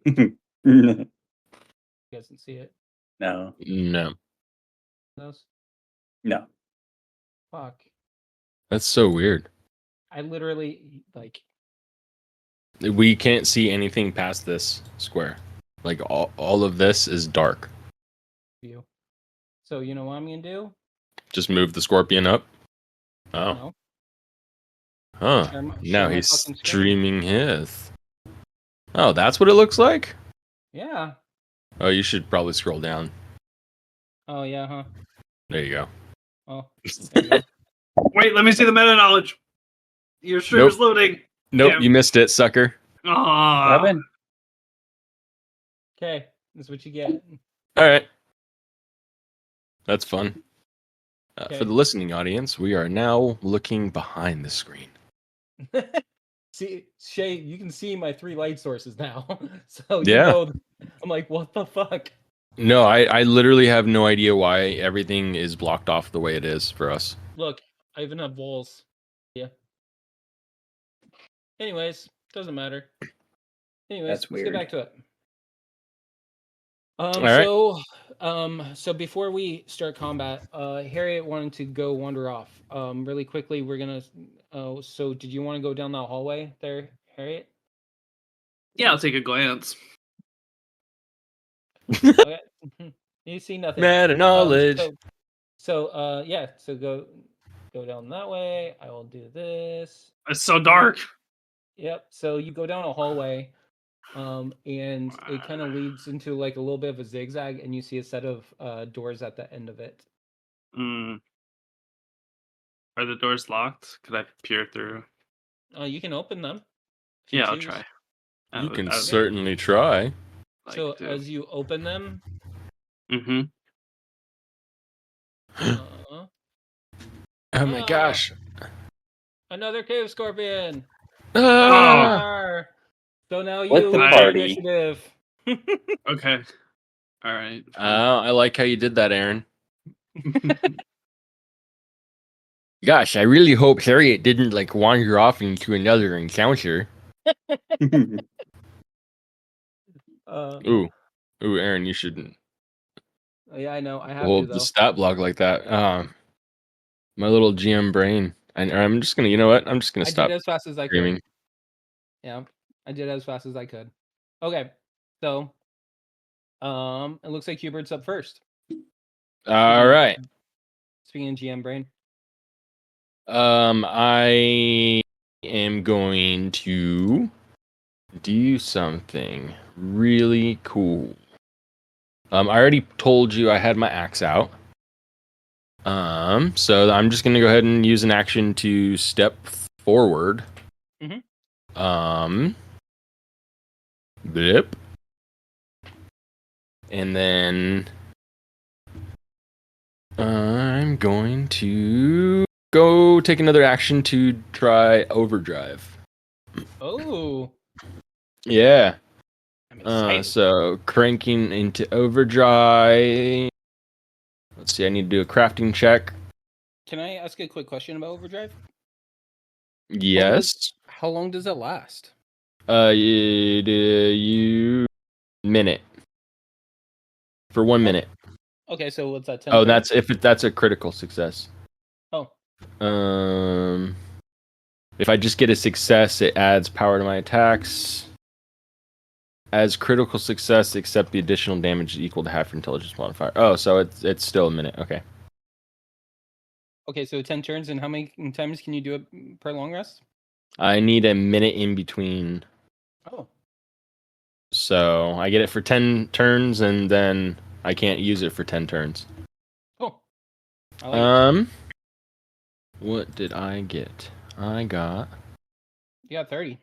You guys can see it. No. No, Those. No. Fuck. that's so weird. I literally like. We can't see anything past this square. Like all of this is dark. You. So you know what I'm gonna do? Just move the scorpion up. Oh, No. huh. Share my Now fucking he's screen. streaming his. Oh, that's what it looks like? Yeah. Oh, you should probably scroll down. Oh yeah, huh? There you go. Oh. There you go. Wait, let me see the meta knowledge. Your stream Nope. is loading. Nope, Damn. you missed it, sucker. What Aww. happened? Okay, that's what you get. All right. That's fun. Okay. For the listening audience, we are now looking behind the screen. See, Shay, you can see my 3 light sources now. So Yeah. you know, I'm like, what the fuck? No, I literally have no idea why everything is blocked off the way it is for us. Look, I even have walls. Yeah. Anyways, doesn't matter. Anyways, That's let's weird. get back to it. right. So before we start combat, Harriet wanted to go wander off. Really quickly, we're gonna. So did you want to go down that hallway there, Harriet? Yeah, I'll take a glance. Okay. You see nothing. Meta knowledge. So yeah. So go down that way. I will do this. It's so dark. Yep. So you go down a hallway, and it kind of leads into like a little bit of a zigzag, and you see a set of doors at the end of it. Are the doors locked? Could I peer through? You can open them. if you Yeah, I'll choose. try. You can certainly try. So as you open them, Mm-hmm. uh, Oh my gosh. another cave scorpion. Ah! Arr! So now What you the win party? initiative. Okay. All right. I like how you did that, Aaron. Gosh, I really hope Harriet didn't like wander off into another encounter. Ooh, Aaron, you shouldn't Yeah, I know. I have to hold though. the stat block like that. My little GM brain. I'm just gonna, you know what? I'm just gonna I stop did as fast as I screaming. could. Yeah, I did as fast as I could. Okay, so it looks like Hubert's up first. All right. Speaking in GM brain. I am going to do something really cool. I already told you I had my axe out. So I'm just gonna go ahead and use an action to step forward. Blip. And then I'm going to go take another action to try overdrive. Oh, Yeah. I'm excited. So cranking into overdrive. Let's see, I need to do a crafting check. Can I ask a quick question about overdrive? Yes. How long does it last? You minute. For 1 minute. Okay, so what's that? 10 Oh, turns? that's a critical success. Oh, If I just get a success, it adds power to my attacks. As critical success, except the additional damage is equal to half your intelligence modifier. Oh, so it's still a minute. Okay. Okay, so 10 turns, and how many times can you do it per long rest? I need a minute in between. Oh. So I get it for 10 turns, and then I can't use it for 10 turns. Cool. I like it. What did I get? I got You got 30.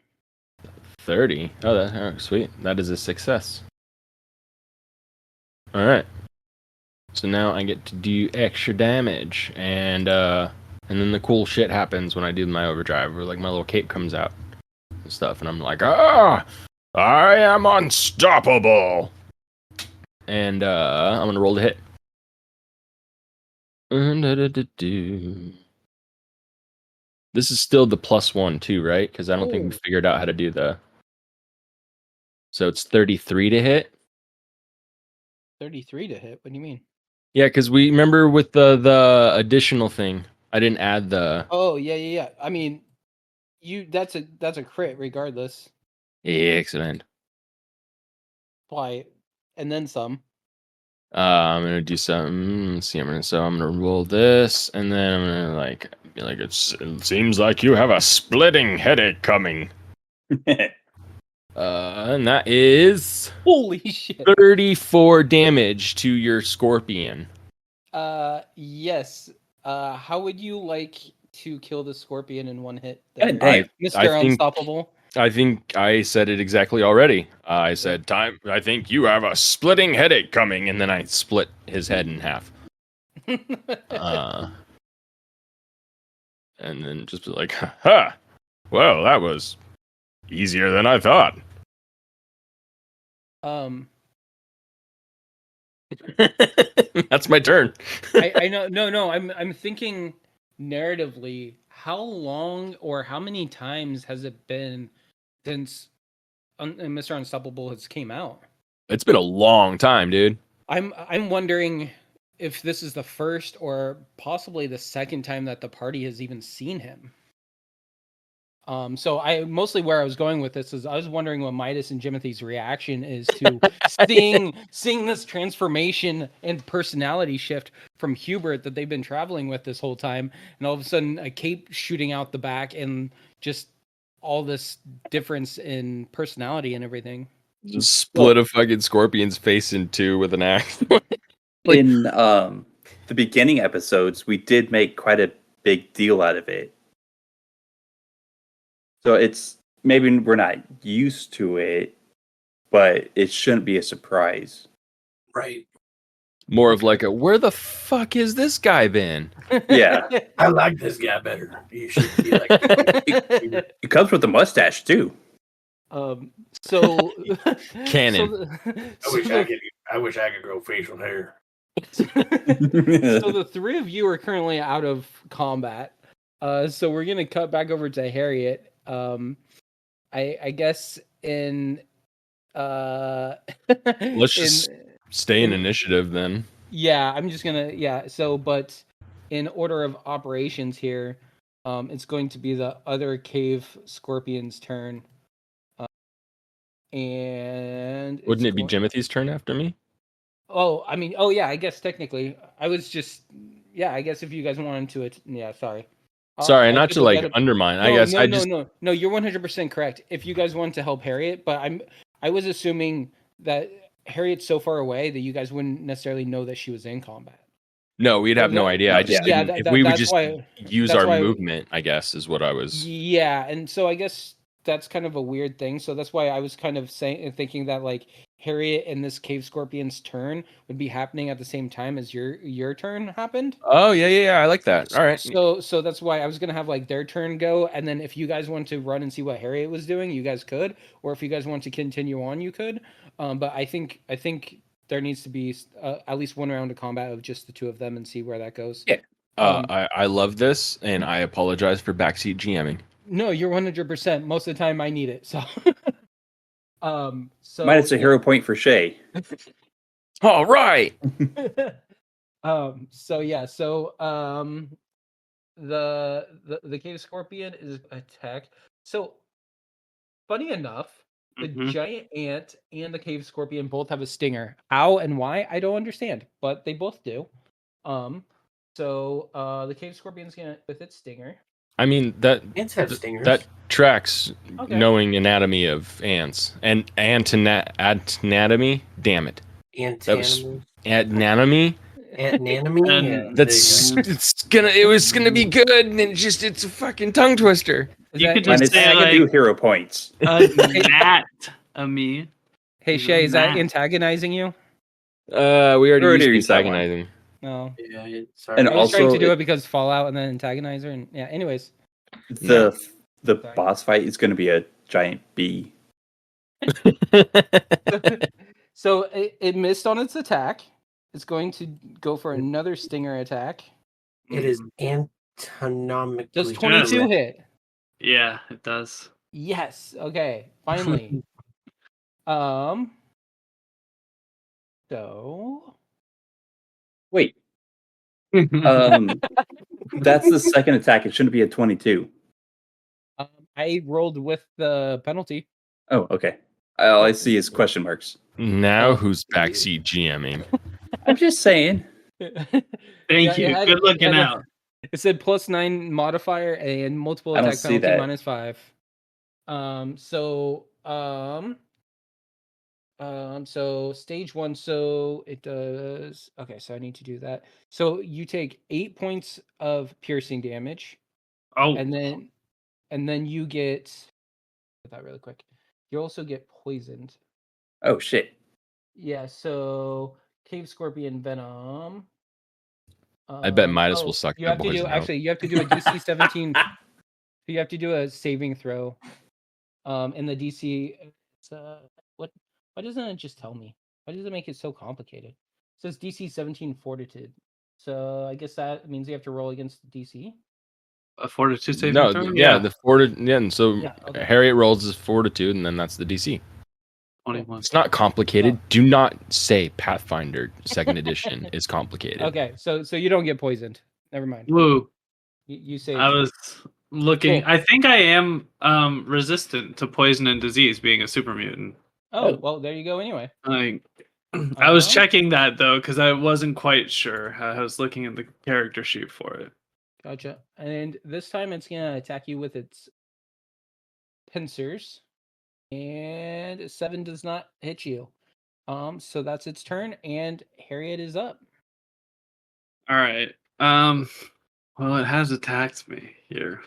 30. Oh, sweet. That is a success. All right. So now I get to do extra damage, and then the cool shit happens when I do my overdrive, where like my little cape comes out and stuff, and I'm like, I am unstoppable. And I'm gonna roll the hit. This is still the +1 too, right? Because I don't think we figured out how to do the. So it's 33 to hit. 33 to hit. What do you mean? Yeah, because we remember with the additional thing, I didn't add the. Oh yeah. I mean, that's a crit regardless. Excellent. Why? And then some. I'm gonna do something. Let's see. I'm gonna roll this, and then I'm gonna be like, it seems like you have a splitting headache coming. And that is Holy shit. 34 damage to your scorpion. Yes. How would you like to kill the scorpion in one hit? God There, damn. Mr. Unstoppable. I think I said it exactly already. I said, "Time. I think you have a splitting headache coming," and then I split his head in half. And then just be like, "Ha! Well, that was easier than I thought." That's my turn. I know. No. I'm thinking narratively. How long or how many times has it been since Mr. Unstoppable has came out? It's been a long time, dude. I'm wondering if this is the first or possibly the second time that the party has even seen him. So I mostly where I was going with this is I was wondering what Midas and Jimothy's reaction is to seeing this transformation and personality shift from Hubert that they've been traveling with this whole time, and all of a sudden a cape shooting out the back and just all this difference in personality and everything. Just split a fucking scorpion's face in two with an axe. In the beginning episodes, we did make quite a big deal out of it. So it's maybe we're not used to it, but it shouldn't be a surprise. Right. More of like a, where the fuck is this guy been? Yeah. I like this guy better. You should be like. It comes with a mustache too. So Canon. I wish I could grow facial hair. So the three of you are currently out of combat. So we're gonna cut back over to Harriet. I guess in Let's just stay in initiative then. Yeah, I'm just gonna so but in order of operations here, it's going to be the other cave scorpion's turn. And Wouldn't it be Jimothy's turn after me? Oh, I mean, yeah, I guess technically. I was just I guess if you guys wanted to sorry. Sorry, not to undermine. I guess No, you're 100% correct. If you guys want to help Harriet, but I was assuming that Harriet's so far away that you guys wouldn't necessarily know that she was in combat. No, we'd have no idea. I just didn't, if we would just use our movement, I guess is what I was. Yeah, and so I guess that's kind of a weird thing. So that's why I was kind of thinking that like Harriet and this cave scorpion's turn would be happening at the same time as your turn happened. Oh yeah, I like that. All right. So that's why I was gonna have like their turn go, and then if you guys want to run and see what Harriet was doing, you guys could, or if you guys want to continue on, you could. But I think there needs to be at least one round of combat of just the two of them and see where that goes. Yeah. I love this, and I apologize for backseat GMing. No, you're 100%. Most of the time, I need it. So. So minus a hero point for Shea. All right. The cave scorpion is attacked. So funny enough, the giant ant and the cave scorpion both have a stinger. How and why I don't understand, but they both do. So the cave scorpion's gonna with its stinger. I mean that Ants have stingers. that tracks Okay. knowing anatomy of ants and anatomy. Damn it, that was anatomy. Anatomy. And Yeah, That's there you go. it was gonna be good, and it's a fucking tongue twister. Is You that, could just Minus say, like, 2 hero points. me. hey Shay, is that Matt. antagonizing you? We already Already used used that one. antagonizing. No. Yeah, sorry. And I was trying also to do it- it because Fallout and then antagonizer and yeah. Anyways, The Sorry. boss fight is going to be a giant bee. so it missed on its attack. It's going to go for another stinger attack. It is antonomically. Does 22 Yes. hit? Yeah, it does. Yes. Okay. Finally. So Wait, that's the second attack. It shouldn't be a 22. I rolled with the penalty. Oh, okay. All I see is question marks. Now who's backseat GMing? I'm just saying. Thank you. Good looking out. It said +9 modifier and multiple I don't attack see penalty that. -5. So stage 1. So it does. Okay, so I need to do that. So you take 8 points of piercing damage, Oh, and then you get that really quick. You also get poisoned. Oh, shit. Yeah. So cave scorpion venom. I bet Midas will suck You that have to do poison out. actually. You have to do a DC 17. You have to do a saving throw. In the DC, it's what? Why doesn't it just tell me? Why does it make it so complicated? It says DC 17 fortitude. So I guess that means you have to roll against DC. a fortitude saving No, throw? the fortitude. Yeah, and so Yeah, okay. Harriet rolls his fortitude, and then that's the DC. 21. It's not complicated. Do not say Pathfinder Second Edition is complicated. Okay, so you don't get poisoned. Never mind. Woo. You saved. I was looking. Cool. I think I am resistant to poison and disease being a super mutant. Oh, well, there you go. Anyway. Like, I was Uh-huh. checking that though because I wasn't quite sure. I was looking at the character sheet for it. Gotcha. And this time it's gonna attack you with its pincers, and 7 does not hit you. So that's its turn, and Harriet is up. All right. Well, it has attacked me here.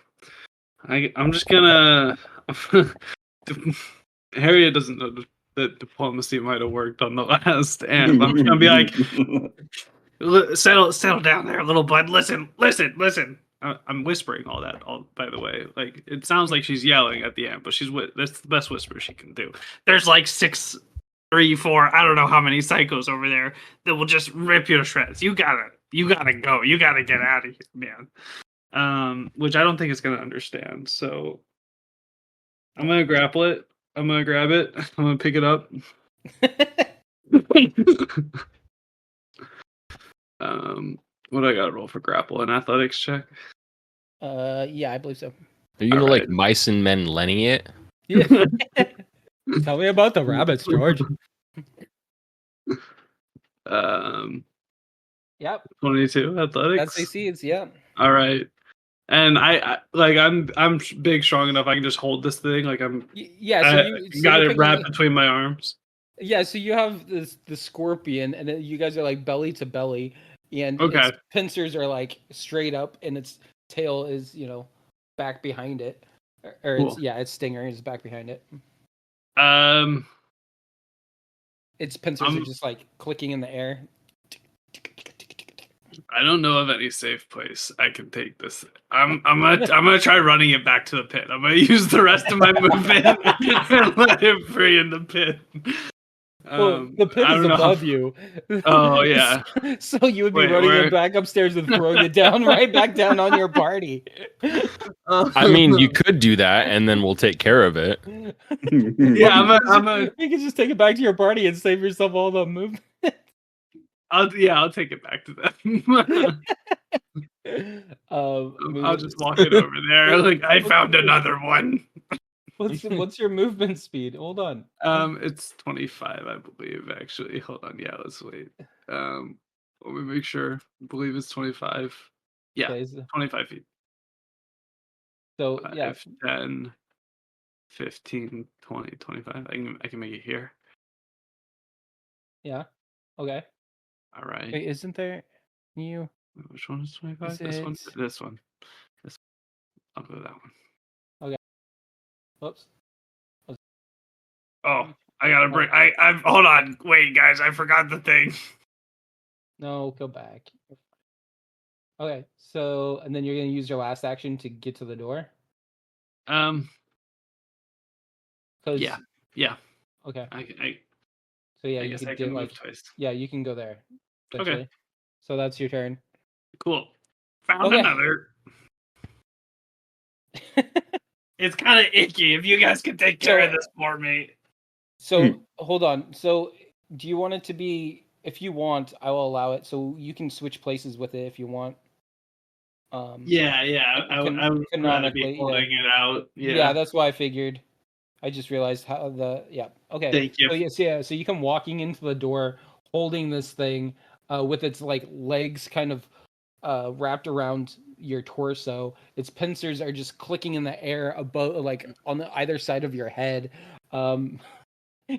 I'm just gonna. Harriet doesn't know that diplomacy might have worked on the last amp. I'm just gonna be like, settle down there, little bud. Listen. I'm whispering all that. By the way, like it sounds like she's yelling at the amp, but that's the best whisper she can do. There's like 6, 3, 4. I don't know how many psychos over there that will just rip you to shreds. You gotta go. You gotta get out of here, man. Which I don't think it's gonna understand. So I'm gonna grapple it. I'm gonna grab it. I'm gonna pick it up. What do I gotta roll for grapple? An athletics check? Yeah, I believe so. Are you gonna All like right. mice and men Lenny it? Yeah. Tell me about the rabbits, George. Yep. 22 athletics. That's AC. It's yeah. All right. And I'm big, strong enough. I can just hold this thing. Like Yeah. So I you got you're it wrapped picking- between my arms. Yeah. So you have the scorpion, and then you guys are like belly to belly, and Okay. its pincers are like straight up, and its tail is back behind it, or Cool. its stinger is back behind it. Its pincers are just like clicking in the air. I don't know of any safe place I can take this. I'm gonna try running it back to the pit. I'm gonna use the rest of my movement and let it free in the pit. Well, the pit I is don't know how- above you. Oh yeah. So you would be Wait, running where- it back upstairs and throwing it down right back down on your party. I mean, you could do that, and then we'll take care of it. Yeah, I'm a. You can just take it back to your party and save yourself all the movement. I'll take it back to them. I'll just walk it over there. Like I found another one. What's your movement speed? Hold on. It's 25, I believe. Actually, hold on. Yeah, let's wait. Let me make sure. I believe it's 25. Yeah, Okay, so 25 feet. yeah, 5, 10, 15, 20, 25. I can make it here. yeah. Okay. All right. Wait, isn't there you? Which one is 25? Is This one? it? This one. This I'll go with that one. Okay. Whoops. Oh, I gotta bring. I hold on. Wait, guys, I forgot the thing. No, go back. Okay, so and then you're gonna use your last action to get to the door. Cause Yeah, yeah. okay, I so yeah, I you guess could I do can like move twice. yeah, you can go there. Okay. Essentially. So that's your turn. Cool. Found Okay. another. It's kind of icky. If you guys could take care of this for me. So hold on. So do you want it to be? If you want, I will allow it. So you can switch places with it if you want. Yeah, I would rather be canonically, holding it out. Yeah, that's why I figured. I just realized how okay. Thank you. So yes, yeah. So you come walking into the door, holding this thing, with its like legs kind of wrapped around your torso. Its pincers are just clicking in the air above, like on the either side of your head. You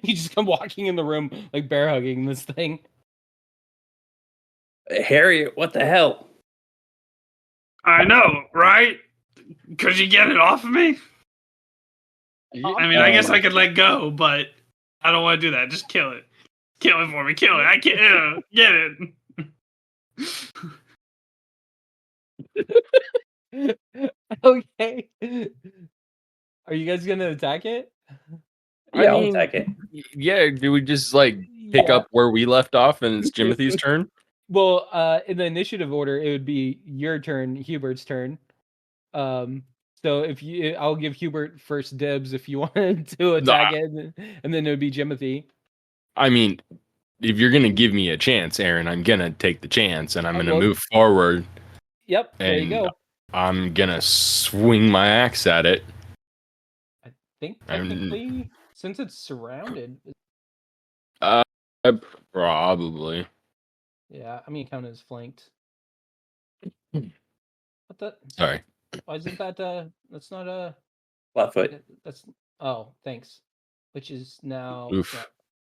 just come walking in the room, like bear hugging this thing. Harriet, what the hell? I know, right? Could you get it off of me? I mean, I guess I could let go, but I don't want to do that. Just kill it. Kill it for me. Kill it. I can't get it. Okay. Are you guys gonna attack it? Yeah, I'll attack it. Yeah, do we just like pick Yeah. up where we left off and it's Jimothy's turn? Well, in the initiative order, it would be your turn, Hubert's turn. So I'll give Hubert first dibs if you wanted to attack it, and then it would be Jimothy. I mean, if you're gonna give me a chance, Aaron, I'm gonna take the chance and I'm gonna well- move forward. Yep, there you And go. I'm gonna swing my axe at it. I think technically, since it's surrounded, Probably. yeah. I mean, count as flanked. What the? Sorry. Why isn't that? That's not a. Flatfoot. That's. Oh, thanks. Which is now. Oof.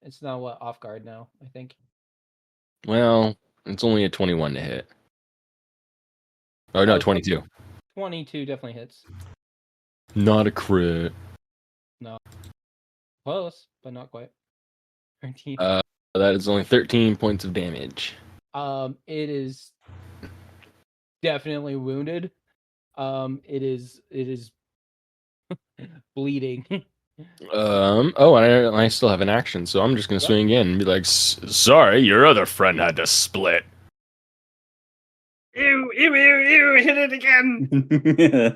It's now what, off guard now, I think. Well, it's only a 21 to hit. Oh no, 22. 22 definitely hits. Not a crit. No. Close, but not quite. 13. That is only 13 points of damage. It is definitely wounded. It is bleeding. Oh, and I still have an action, so I'm just gonna swing again and be like, sorry, your other friend had to split. Ew, hit it again.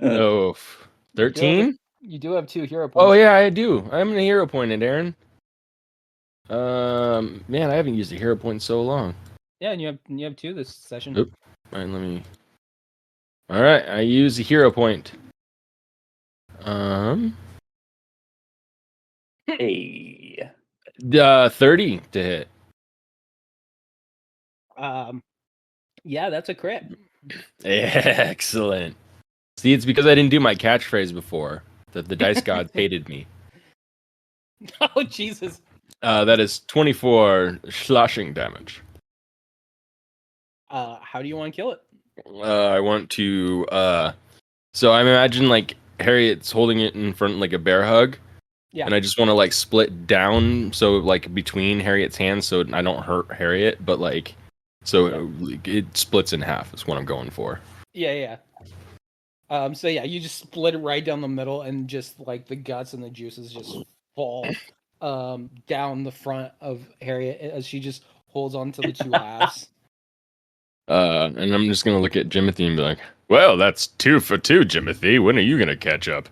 Oh, 13? You do have 2 hero points. Oh yeah, I do. I'm a hero pointed, Aaron. Man, I haven't used a hero point in so long. Yeah, and you have 2 this session. Oop. All right, let me. All right, I use a hero point. Hey. 30 to hit. Yeah, that's a crit. Excellent. See, it's because I didn't do my catchphrase before that the dice gods hated me. Oh Jesus. That is 24 slashing damage. How do you want to kill it? I want to. So I imagine like Harriet's holding it in front like a bear hug. Yeah. And I just want to like split down so like between Harriet's hands so I don't hurt Harriet, but like so it splits in half is what I'm going for. Yeah. So yeah, you just split it right down the middle and just like the guts and the juices just fall down the front of Harriet as she just holds on to the 2 halves. And I'm just gonna look at Jimothy and be like, well, that's 2 for 2, Jimothy. When are you gonna catch up?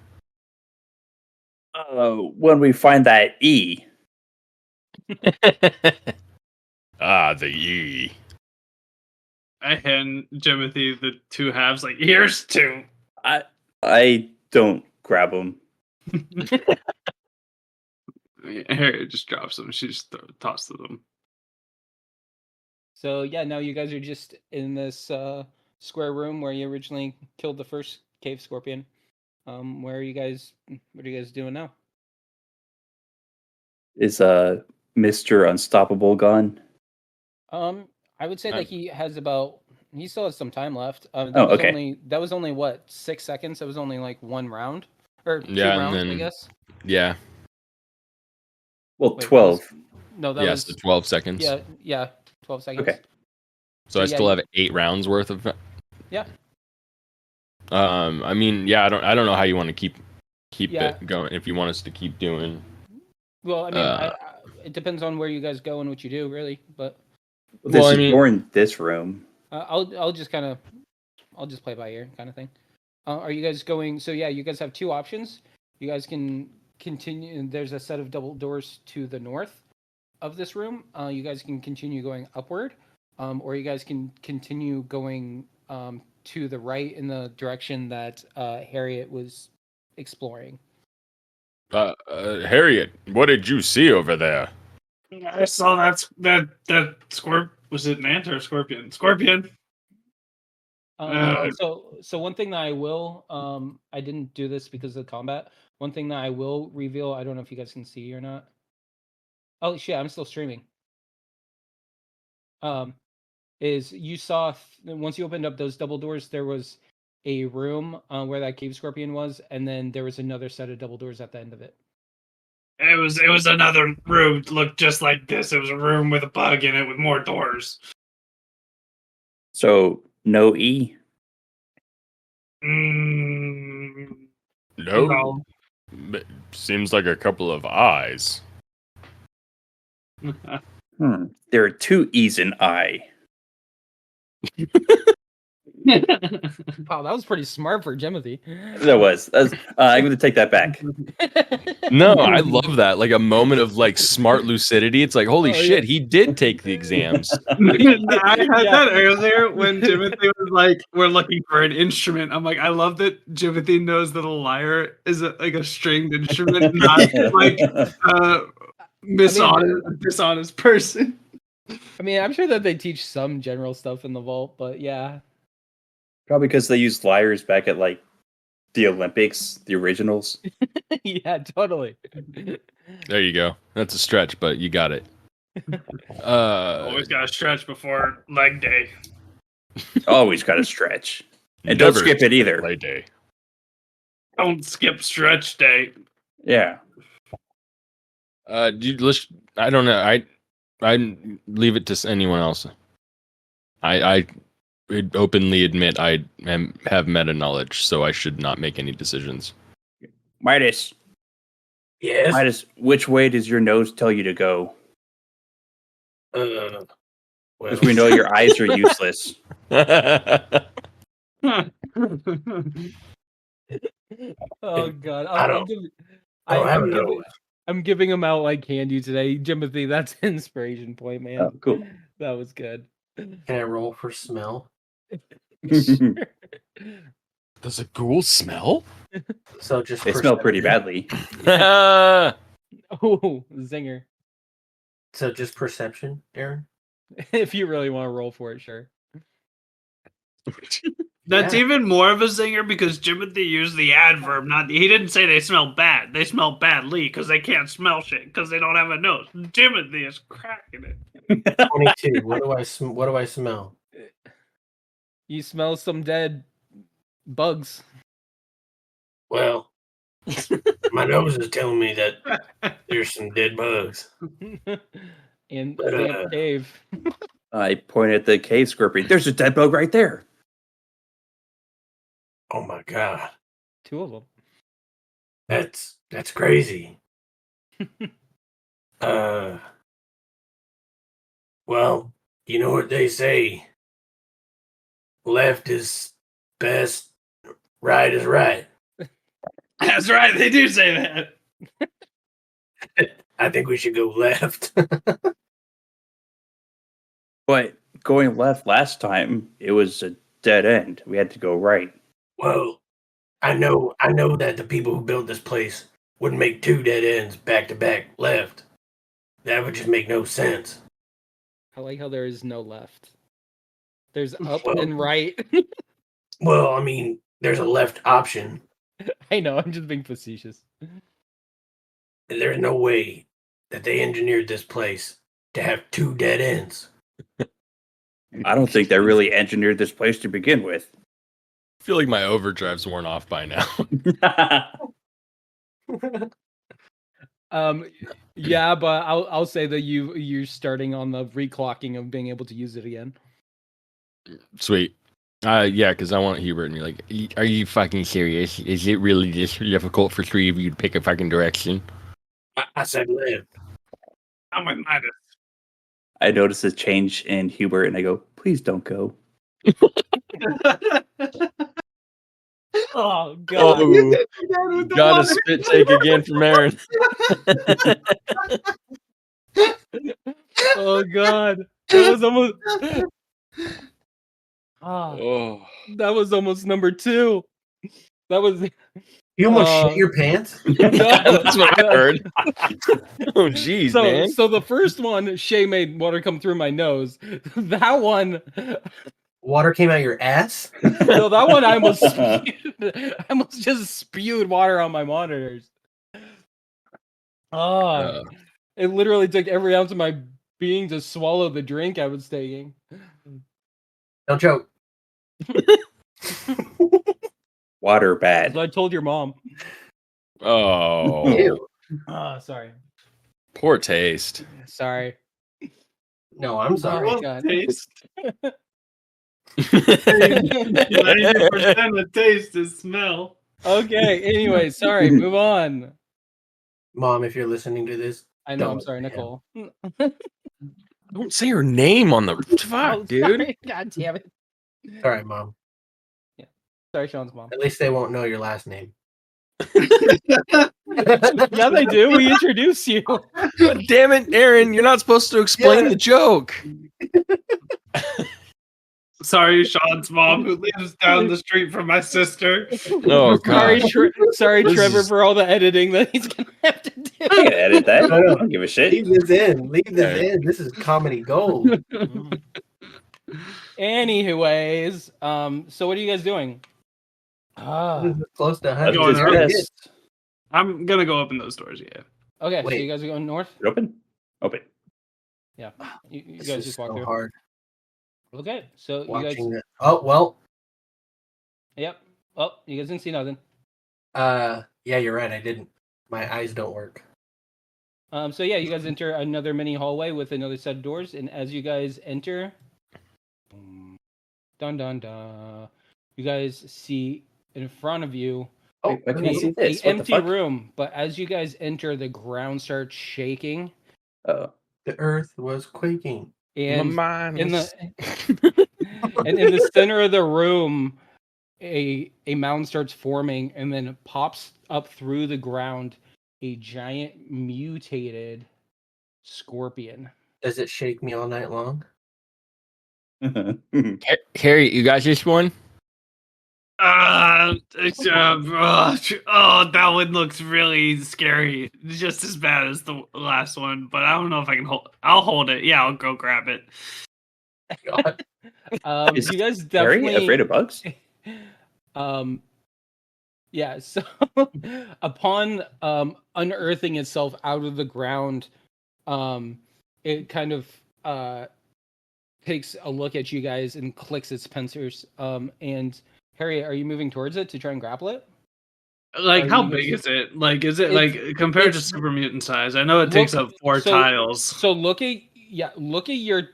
When we find that E. The E. I hand Jimothy the 2 halves. Like, here's 2. I don't grab them. Harriet just drops them. She just tosses them. So yeah, now you guys are just in this square room where you originally killed the first cave scorpion. Where are you guys? What are you guys doing now? Is Mr. Unstoppable gone? I would say Um, that he still has some time left. Oh, okay. That was only what, 6 seconds? That was only like one round or two Yeah, and rounds, I then guess. yeah, Well, Wait, that was 12. no, that yes, the was 12 seconds. yeah, 12 seconds. Okay. So I yeah, still have 8 rounds worth of. Yeah. I mean, yeah, I don't know how you want to keep Yeah. it going. If you want us to keep doing. Well, I mean, Uh, it depends on where you guys go and what you do, really. But This Well, I is mean- you're in this room. I'll just play by ear, kind of thing. Are you guys going? So yeah, you guys have two options. You guys can continue. And there's a set of double doors to the north of this room. You guys can continue going upward, or you guys can continue going to the right in the direction that Harriet was exploring. Harriet, what did you see over there? I saw that scorp. Was it an ant or a scorpion? Scorpion. So one thing that I will I didn't do this because of the combat. One thing that I will reveal, I don't know if you guys can see or not. Oh shit, I'm still streaming. Is you saw once you opened up those double doors, there was a room where that cave scorpion was, and then there was another set of double doors at the end of it. It was another room looked just like this. It was a room with a bug in it with more doors. So no E. Mm, No. no. But seems like a couple of eyes. There are 2 E's in I. Wow, that was pretty smart for Jimothy. That was. I'm going to take that back. No, I love that. Like a moment of like smart lucidity. It's like, holy Oh, shit, yeah. he did take the exams. I had Yeah. that earlier when Timothy was like, "We're looking for an instrument." I'm like, I love that Timothy knows that a lyre is like a stringed instrument, not like dishonest person. I mean, I'm sure that they teach some general stuff in the vault, but yeah. Probably because they used lyres back at like the Olympics, the originals. Yeah, totally. There you go. That's a stretch, but you got it. Always got to stretch before leg day. Always got to stretch. And don't Never skip it either. Play day. Don't skip stretch day. Yeah. Dude, I don't know. I leave it to anyone else. I openly admit I have meta knowledge, so I should not make any decisions. Midas. Yes. Midas, which way does your nose tell you to go? Well, Because we know your eyes are useless. Oh god, I don't have a nose. I'm giving him out like candy today, Jimothy. That's an inspiration point, man. Oh, cool. That was good. Can I roll for smell? Sure. Does a ghoul smell? So just They smell pretty perception. badly. Oh, zinger. So just perception, Aaron. If you really want to roll for it, sure. That's Yeah. even more of a zinger because Timothy used the adverb. He didn't say they smell bad. They smell badly because they can't smell shit because they don't have a nose. Timothy is cracking it. 22. What do I smell? You smell some dead bugs. Well, my nose is telling me that there's some dead bugs. In But, a damp cave. I point at the cave scorpion. There's a dead bug right there. Oh my god, 2 of them. that's crazy. Well, you know what they say. Left is best, right is right. That's right. They do say that. I think we should go left. But going left last time, it was a dead end. We had to go right. Well, I know that the people who built this place wouldn't make 2 dead ends back to back left. That would just make no sense. I like how there is no left. There's up Well- and right. Well, I mean, there's a left option. I know, I'm just being facetious. And there's no way that they engineered this place to have 2 dead ends. I don't think they really engineered this place to begin with. I feel like my overdrive's worn off by now. Yeah, but I'll say that you're starting on the reclocking of being able to use it again. Sweet. Yeah, because I want Hubert, and you're like, are you fucking serious? Is it really this difficult for 3 of you to pick a fucking direction? I said live. I'm with Midas. I notice a change in Hubert, and I go, "Please don't go." Oh god. Got a spit take again from Aaron. Oh god. That was almost Oh. that was almost number 2. That was You almost shit your pants? That's what I heard. Oh, jeez, man. So the first one, Shea made water come through my nose. That one, Water came out your ass? no, that one I almost just spewed water on my monitors. Oh, it literally took every ounce of my being to swallow the drink I was taking. Don't choke. Water bad. So I told your mom. Oh, Ew. Oh, sorry. poor taste. Sorry. No, I'm sorry. Oh, God. Taste. 90% of taste is smell. Okay, anyway, sorry, move on. Mom, if you're listening to this, I know, I'm Don't, sorry, man. Nicole. Don't say her name on the fuck, Oh, dude. sorry. God damn it. sorry, Mom. Sorry, Sean's mom. At least they won't know your last name. Yeah, they do. We introduce you. God damn it, Aaron! You're not supposed to explain the joke. Sorry, Sean's mom, who lives down the street from my sister. Oh Sorry, god. sorry, This Trevor, is- for all the editing that he's gonna have to do. I can edit that. No, no. I don't give a shit. Leave this in. Leave this Alright. in. This is comedy gold. Anyways, so what are you guys doing? This is close to Let's 100. Going discuss. targets. I'm gonna go open those doors, yeah. Okay, so Wait. you guys are going north. It open? Open. Yeah, you This guys is just walk so through. hard. Okay, so you guys. Watching it. Oh well. Yep. Oh, you guys didn't see nothing. Yeah, you're right. I didn't. My eyes don't work. So yeah, you guys enter another mini hallway with another set of doors, and as you guys enter, dun dun dun, you guys see in front of you Oh, Wait, why can't I okay. see this? a What the empty fuck? room. But as you guys enter, the ground starts shaking, Oh. The earth was quaking. and My mind in was- the and in the center of the room, a mound starts forming, and then pops up through the ground a giant mutated scorpion. Does it shake me all night long? Harry, you got this one? Oh, that one looks really scary. Just as bad as the last one, but I don't know if I can hold. I'll hold it. Yeah, I'll go grab it. God. Is You guys Harry definitely afraid of bugs? Yeah, so upon unearthing itself out of the ground, it kind of takes a look at you guys and clicks its pincers. And Harry, are you moving towards it to try and grapple it? Like, Are how you big guys- is it? Like, is it It's- like compared to it's- super mutant size? I know it takes Look- up 4 so- tiles. So look at your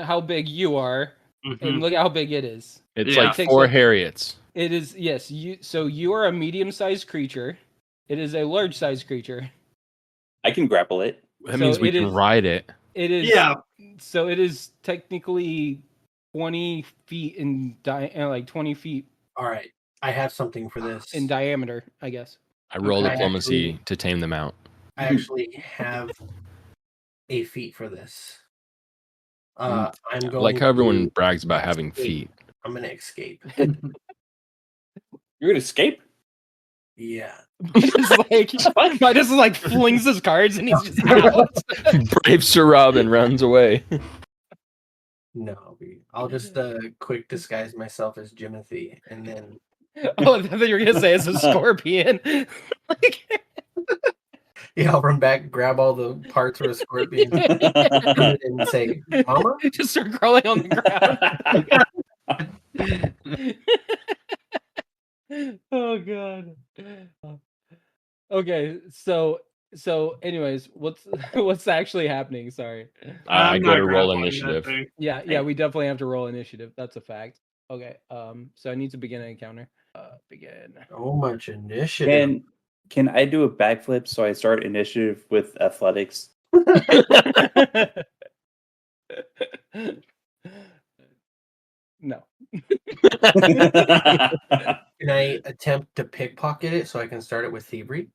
how big you are, and Mhm. look at how big it is. It's Yeah. like It takes 4 up- Harriets. It is, yes. You are a medium-sized creature. It is a large-sized creature. I can grapple it. That So means we it can is- ride it. It is. Yeah. So it is technically 20 feet in like 20 feet All right. I have something for this. in diameter, I guess. I roll Okay. diplomacy Actually- to tame them out. I actually have a feat for this. I'm going. Like how everyone to- brags about having feet. I'm gonna escape. You're gonna escape? Yeah. Just like Midas like flings his cards and he's just out. Brave Sir Robin runs away. No, I'll just quick disguise myself as Jimothy, and then Oh, I thought you were gonna say it's a scorpion. Like, yeah, I'll run back, grab all the parts for a scorpion, and say, "Mama." just start crawling on the ground. Oh god. Okay, so anyways, what's actually happening? Sorry. I I'm go not to roll grappling that initiative. thing. Yeah, we definitely have to roll initiative. That's a fact. Okay. So I need to begin an encounter. Begin. So much initiative. Can I do a backflip so I start initiative with athletics? No. Can I attempt to pickpocket it so I can start it with thievery?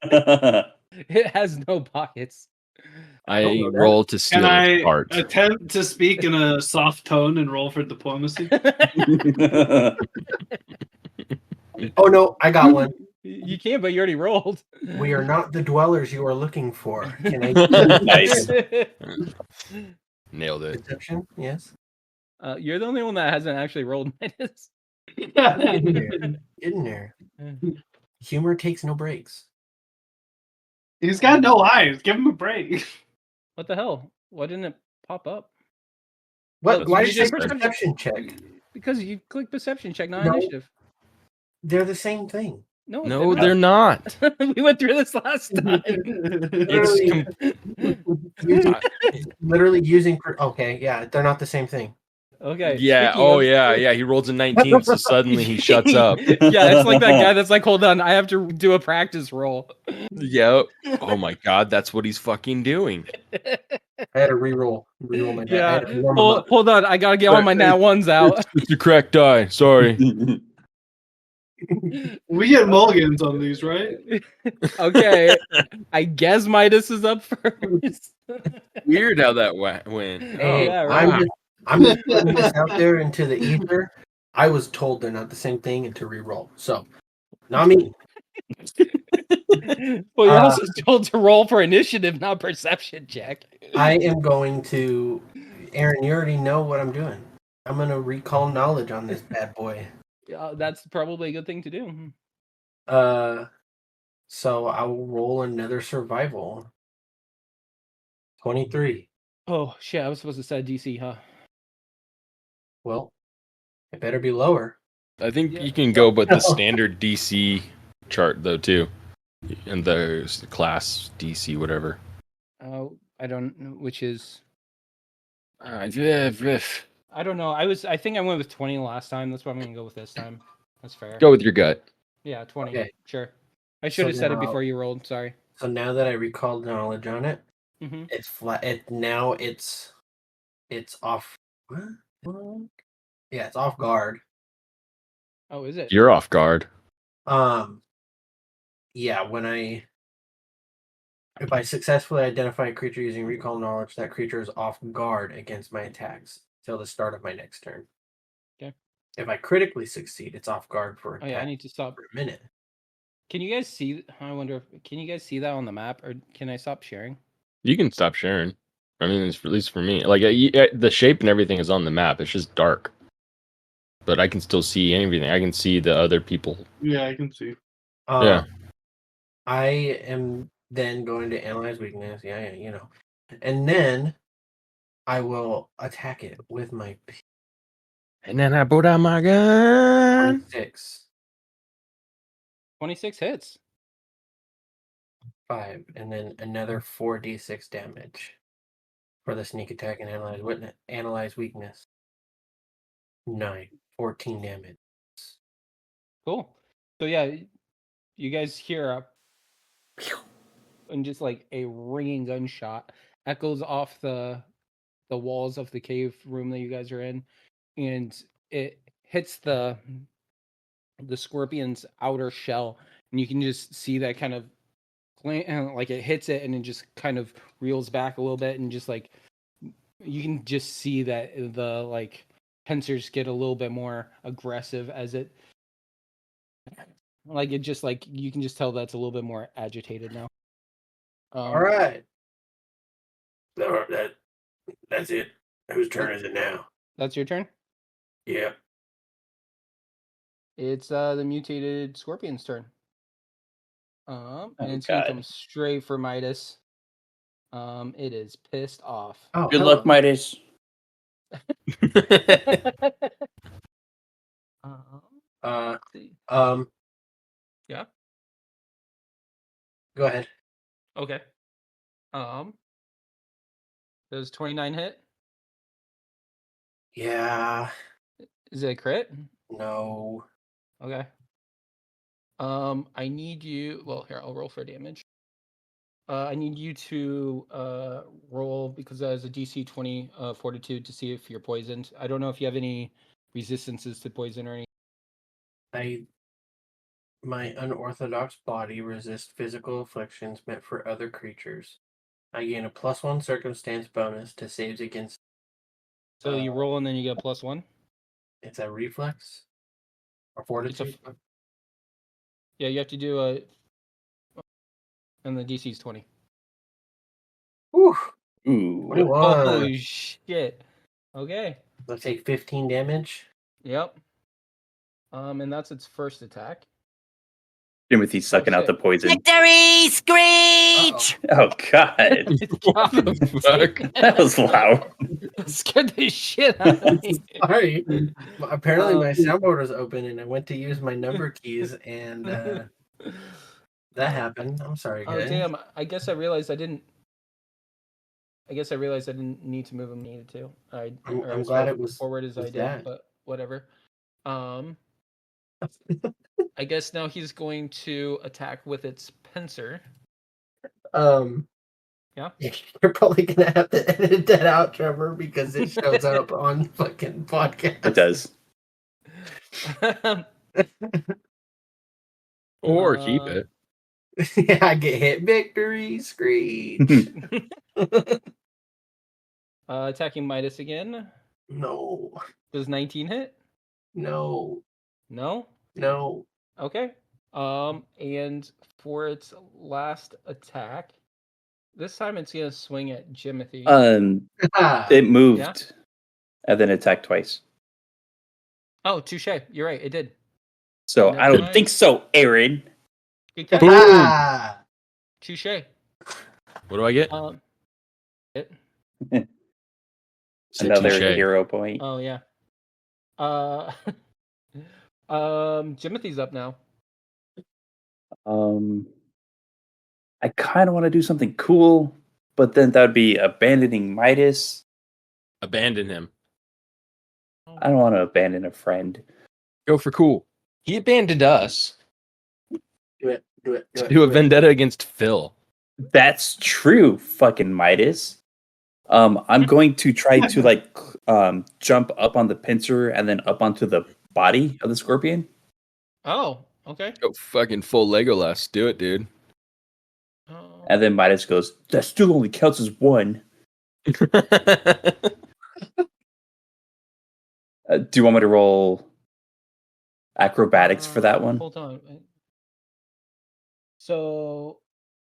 It has no pockets. I Oh, well, roll to Can steal I its part. attempt to speak in a soft tone and roll for diplomacy? Oh no, I got one. You can, but you already rolled. We are not the dwellers you are looking for. Can I Nice. Nailed it. deception? Yes. You're the only one that hasn't actually rolled minus. Get in there. Humor takes no breaks. He's got no eyes. Give him a break. What the hell? Why didn't it pop up? What? Oh, Why you did you say just- perception check? Because you click perception check, not No. initiative. They're the same thing. No, they're not. We went through this last time. Literally using. Okay, yeah, they're not the same thing. Okay. Yeah. speaking Oh, of- yeah. He rolls a 19, so suddenly he shuts up. Yeah, it's like that guy that's like, hold on, I have to do a practice roll. Yep. Oh my god, that's what he's fucking doing. I had to reroll my die. I Yeah. had to warm 'em up. Hold on, I gotta get all my nat ones out. It's the correct die. Sorry. We get mulligans on these, right? Okay. I guess Midas is up first. Weird how that went. Hey, yeah, right. I'm just putting this out there into the ether. I was told they're not the same thing and to reroll. So, not me. Well, you're also told to roll for initiative, not perception check. I am going to. Aaron, you already know what I'm doing. I'm going to recall knowledge on this bad boy. That's probably a good thing to do. So I will roll another survival. 23. Oh shit! I was supposed to set DC, huh? Well, it better be lower. I think Yeah. you can go but the standard DC chart though too. And the class DC whatever. I don't know which is. Yeah. I don't know. I think I went with 20 last time. That's what I'm gonna go with this time. That's fair. Go with your gut. Yeah, 20. Okay. Sure. I should have said it now- before you rolled. Sorry. So now that I recalled knowledge on it, Mm-hmm. it's flat. It's off. What? Yeah, it's off guard. Oh, is it? You're off guard. Yeah, if I successfully identify a creature using recall knowledge, that creature is off guard against my attacks till the start of my next turn. Okay. If I critically succeed, it's off guard for Oh yeah, I attack need to stop. for a minute. Can you guys see? I wonder if can you guys see that on the map, or can I stop sharing? You can stop sharing. I mean, it's at least for me. Like the shape and everything is on the map. It's just dark. But I can still see everything. I can see the other people. Yeah, I can see. Yeah. I am then going to analyze weakness. Yeah, you know. And then I will attack it with my And then I pulled out my gun. 26, 26 hits. 5, and then another 4d6 damage for the sneak attack and analyze weakness. 9, 14 damage. Cool. So yeah, you guys hear a and just like a ringing gunshot echoes off the walls of the cave room that you guys are in, and it hits the scorpion's outer shell, and you can just see that kind of like it hits it and it just kind of reels back a little bit, and just like you can just see that the like pincers get a little bit more aggressive as it like it just like you can just tell that's a little bit more agitated now. All right. That's it. Whose turn is it now? That's your turn. Yeah. It's the mutated scorpion's turn. And it's gonna come straight for Midas. It is pissed off. Oh, Good luck, Midas. Let's see. Yeah. Go ahead. Okay. Does 29 hit? Yeah. Is it a crit? No. Okay. I need you. Well, here I'll roll for damage. I need you to roll because that is a DC 20 fortitude to see if you're poisoned. I don't know if you have any resistances to poison or anything. My unorthodox body resists physical afflictions meant for other creatures. I gain a +1 circumstance bonus to saves against. So you roll and then you get a +1. It's a reflex or fortitude. Yeah, you have to do a. And the DC is 20. Ooh. Ooh. 21. Holy shit. Okay. Let's take 15 damage. Yep. And that's its first attack. Timothy's sucking out shit. the poison. Victory screech! Oh God, Fuck. that was loud. Scared the shit out of me. Sorry. Well, apparently my soundboard was open and I went to use my number keys and that happened. I'm sorry, Oh guys. damn! I guess I realized I didn't need to move him. Needed to. I'm as glad far it was forward as I did, that. but whatever. I guess now he's going to attack with its pincer. Yeah. You're probably gonna have to edit that out, Trevor, because it shows up on fucking podcast. It does. Or keep it. Yeah, I get hit. Victory screech. Attacking Midas again. No. Does 19 hit? No. No. No. Okay. And for its last attack, this time it's gonna swing at Jimothy. It moved and then attacked twice. Oh, touche. You're right. It did. So Never I don't mind. think so, Aaron. Good catch. Boom. Touche. What do I get? It. Another Touche. hero point. Oh yeah. Jimothy's up now. I kind of want to do something cool, but then that would be abandoning Midas. Abandon him. I don't want to abandon a friend. Go for cool. He abandoned us Do it. to do a vendetta against Phil. That's true, fucking Midas. I'm going to try to jump up on the pincer and then up onto the body of the scorpion. Oh, okay. Go fucking full Legolas. Do it, dude. And then Midas goes, that still only counts as one. Do you want me to roll acrobatics for that one? Hold on. So,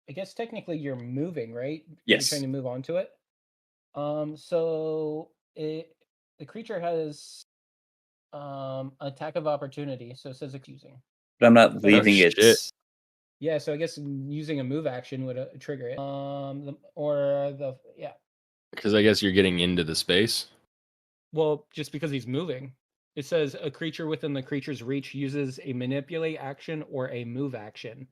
I guess technically you're moving, right? Yes. You're trying to move onto it. So the creature has attack of opportunity, so it says accusing. But I'm not leaving shit. it. Yeah, so I guess using a move action would trigger it. Because I guess you're getting into the space. Well, just because he's moving. It says a creature within the creature's reach uses a manipulate action or a move action,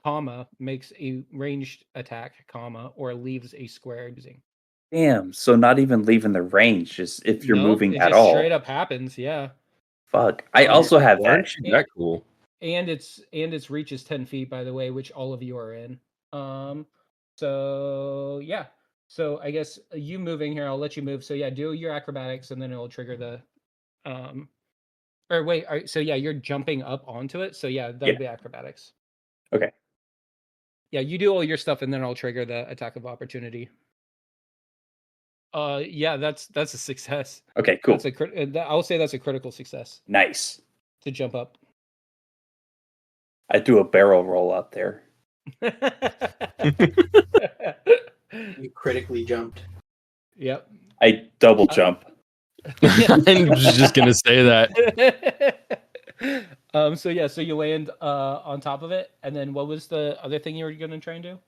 comma, makes a ranged attack, comma, or leaves a square using. Damn, so not even leaving the range, just if you're Nope, moving it at just all. straight up happens, yeah. Fuck. I also have Why that. is that cool? And its reach is 10 feet, by the way, which all of you are in. So yeah. So I guess you moving here, I'll let you move. So yeah, do your acrobatics and then it'll trigger the so yeah, you're jumping up onto it. So yeah, that'll be acrobatics. Okay. Yeah, you do all your stuff and then I'll trigger the attack of opportunity. Yeah, that's a success. Okay, cool. I'll say that's a critical success Nice. to jump up. I do a barrel roll out there. You critically jumped. Yep. I double jump. I was just gonna say that. So you land on top of it, and then what was the other thing you were gonna try and do?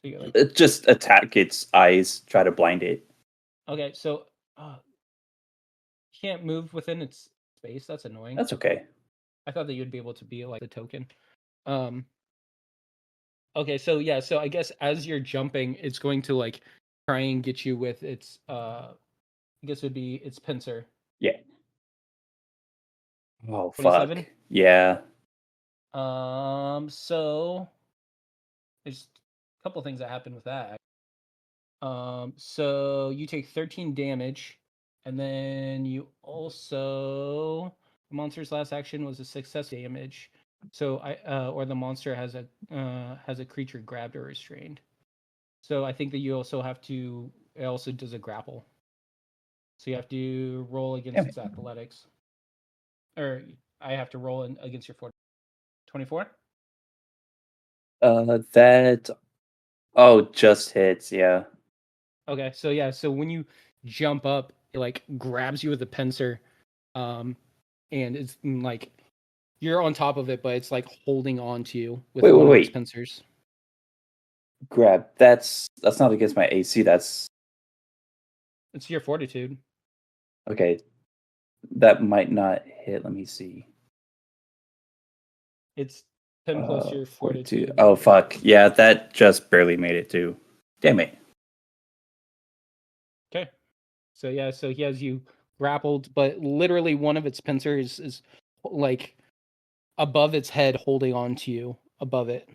So you Just attack its eyes, try to blind it. okay, so can't move within its space. That's annoying. That's okay. I thought that you'd be able to be like the token. Okay, so I guess as you're jumping, it's going to like try and get you with its I guess it would be its pincer. Yeah. Oh, 27? fuck. Yeah. So there's a couple things that happen with that. So you take 13 damage, and then you also the monster's last action was a success damage. So or the monster has a creature grabbed or restrained. So I think that you also have to. It also does a grapple. So you have to roll against its athletics, or I have to roll against your 24. That. Oh, just hits. Yeah. Okay, so when you jump up, it like grabs you with a pincer, and it's like you're on top of it, but it's like holding on to you with one of its pincers. Grab. That's not against my AC. It's your fortitude. Okay. That might not hit. Let me see. It's 10 plus your fortitude. Oh fuck. Yeah, that just barely made it too. Damn it. Okay. So he has you grappled, but literally one of its pincers is like above its head, holding on to you above it.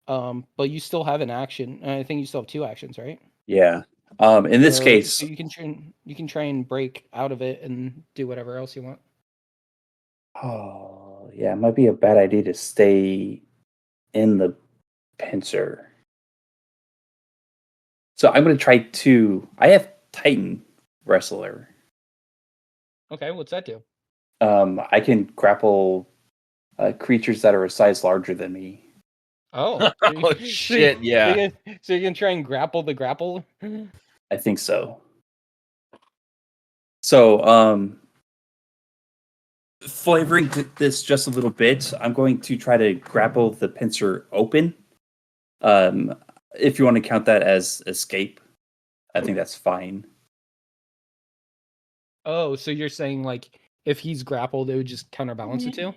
But you still have an action. I think you still have 2 actions, right? Yeah. In this case, so you can try and break out of it and do whatever else you want. oh yeah, it might be a bad idea to stay in the pincer. So I'm gonna try to. I have Titan Wrestler. Okay, what's that do? I can grapple creatures that are a size larger than me. Oh, Oh shit! Yeah. So you can try and grapple the grapple. I think so. So, flavoring this just a little bit, I'm going to try to grapple the pincer open. If you want to count that as escape, I think that's fine. Oh, so you're saying like if he's grappled, it would just counterbalance it too?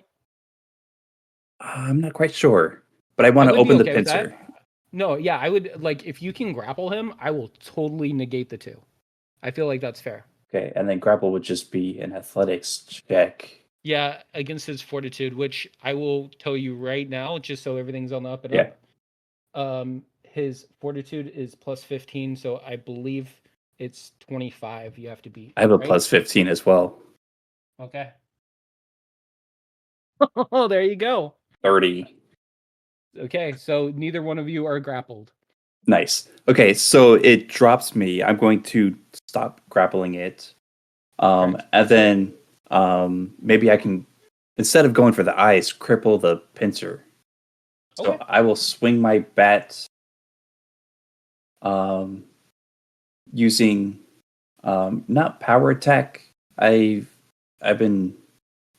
I'm not quite sure, but I want to open the pincer. No, yeah, I would like if you can grapple him, I will totally negate the 2. I feel like that's fair. Okay, and then grapple would just be an athletics check. Yeah, against his fortitude, which I will tell you right now, just so everything's on the up and up. His fortitude is plus 15, so I believe it's 25 you have to beat. I have a plus 15 as well. Okay. Oh, there you go. 30. Okay, so neither one of you are grappled. Nice. Okay, so it drops me. I'm going to stop grappling it. And then maybe I can, instead of going for the eyes, cripple the pincer. So I will swing my bat using not power attack. I've been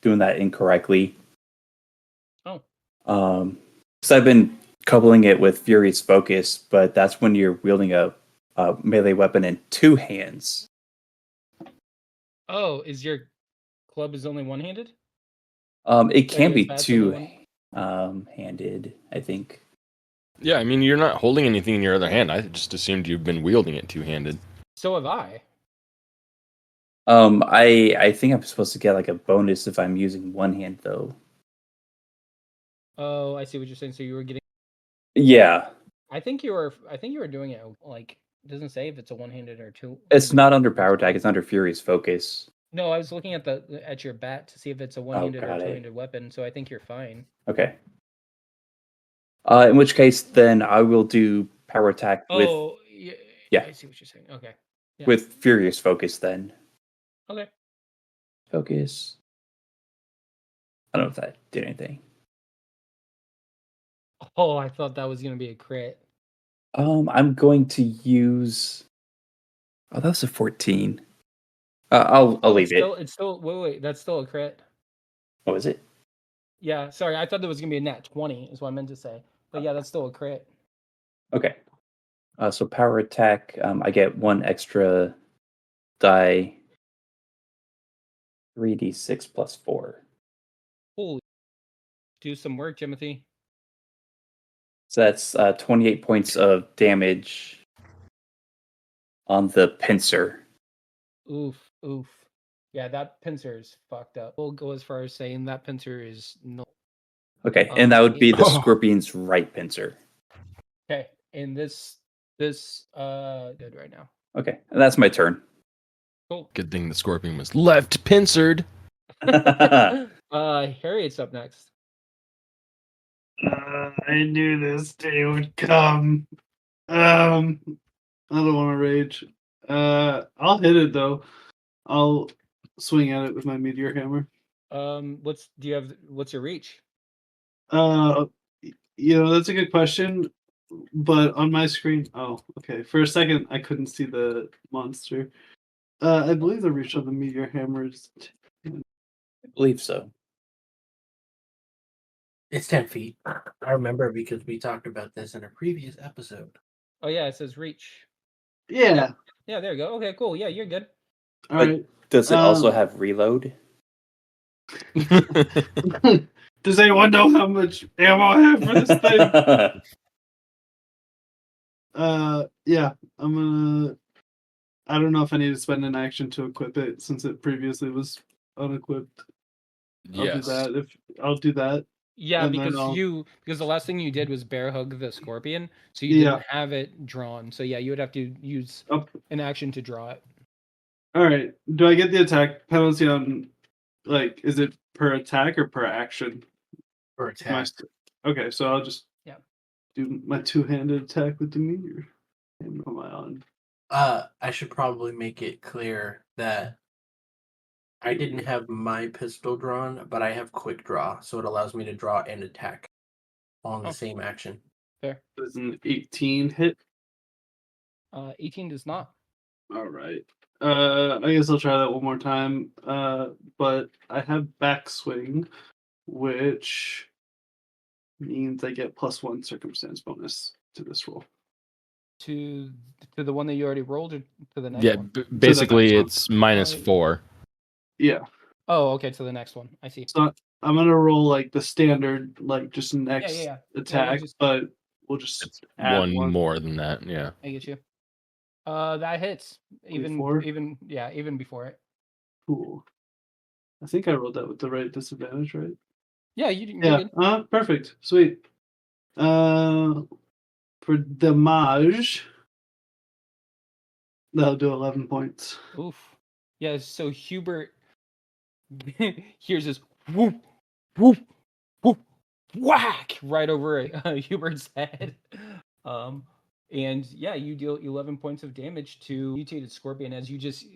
doing that incorrectly. Oh. Because I've been coupling it with Furious Focus, but that's when you're wielding a melee weapon in 2 hands. Oh, is your club is only one-handed? It can be 2-handed, I think. Yeah, I mean, you're not holding anything in your other hand. I just assumed you've been wielding it 2-handed. So have I. I think I'm supposed to get like a bonus if I'm using one hand, though. Oh, I see what you're saying. So you were getting. Yeah. I think you were doing it like it doesn't say if it's a one-handed or 2. It's not under power attack. It's under Furious Focus. No, I was looking at your bat to see if it's a one-handed or 2-handed weapon. So I think you're fine. Okay. In which case, then I will do power attack with. Oh, yeah. I see what you're saying. Okay. Yeah. With Furious Focus, then. Okay. Focus. I don't know if that did anything. Oh, I thought that was gonna be a crit. I'm going to use Oh, that was a 14. I'll leave it. It's still wait. That's still a crit. What was it? Yeah, sorry. I thought there was gonna be a nat 20. Is what I meant to say. But yeah, that's still a crit. Okay. So power attack. I get 1 extra die. 3d6 plus 4. Holy, do some work, Timothy. So that's 28 points of damage on the pincer. Oof. Yeah, that pincer is fucked up. We'll go as far as saying that pincer is no. Okay, and that would be the Oh. scorpion's right pincer. Okay, and this good right now. Okay, and that's my turn. Cool. Good thing the scorpion was left pincered. Harriet's up next. I knew this day would come. I don't want to rage. I'll hit it though. I'll swing at it with my meteor hammer. What's your reach? That's a good question. But on my screen, oh, okay. For a second, I couldn't see the monster. I believe the reach of the meteor hammer is. I believe so. It's 10 feet. I remember because we talked about this in a previous episode. Oh yeah, it says reach. Yeah. Yeah, there you go. Okay, cool. Yeah, you're good. All But right. Does it also have reload? Does anyone know how much ammo I have for this thing? Yeah, I'm gonna. I don't know if I need to spend an action to equip it since it previously was unequipped. Yes. I'll do that. Yeah, And then because the last thing you did was bear hug the scorpion, so you didn't have it drawn. So yeah, you would have to use an action to draw it. All right. Do I get the attack penalty on, is it per attack or per action? For attack. Okay, so I'll just do my two-handed attack with the meteor. And am I on? I should probably make it clear that I didn't have my pistol drawn, but I have quick draw, so it allows me to draw and attack all in the same action. Fair. Does an 18 hit? 18 does not. All right. I guess I'll try that one more time. But I have backswing, which means I get +1 circumstance bonus to this roll. To the one that you already rolled, or to the next Yeah, one? basically next one. it's -4. Yeah. Oh, okay, to the next one. I see. So I'm gonna roll the standard, just next Yeah. attack, but we'll just add One more than that, yeah. I get you. That hits. Even before it. Cool. I think I rolled that with the right disadvantage, right? Yeah, you Yeah. did. Perfect. Sweet. For damage, that'll do 11 points. Oof. Yeah, so Hubert hears this whoop, whoop, whoop, whack right over Hubert's head. And yeah, you deal 11 points of damage to mutated scorpion as you just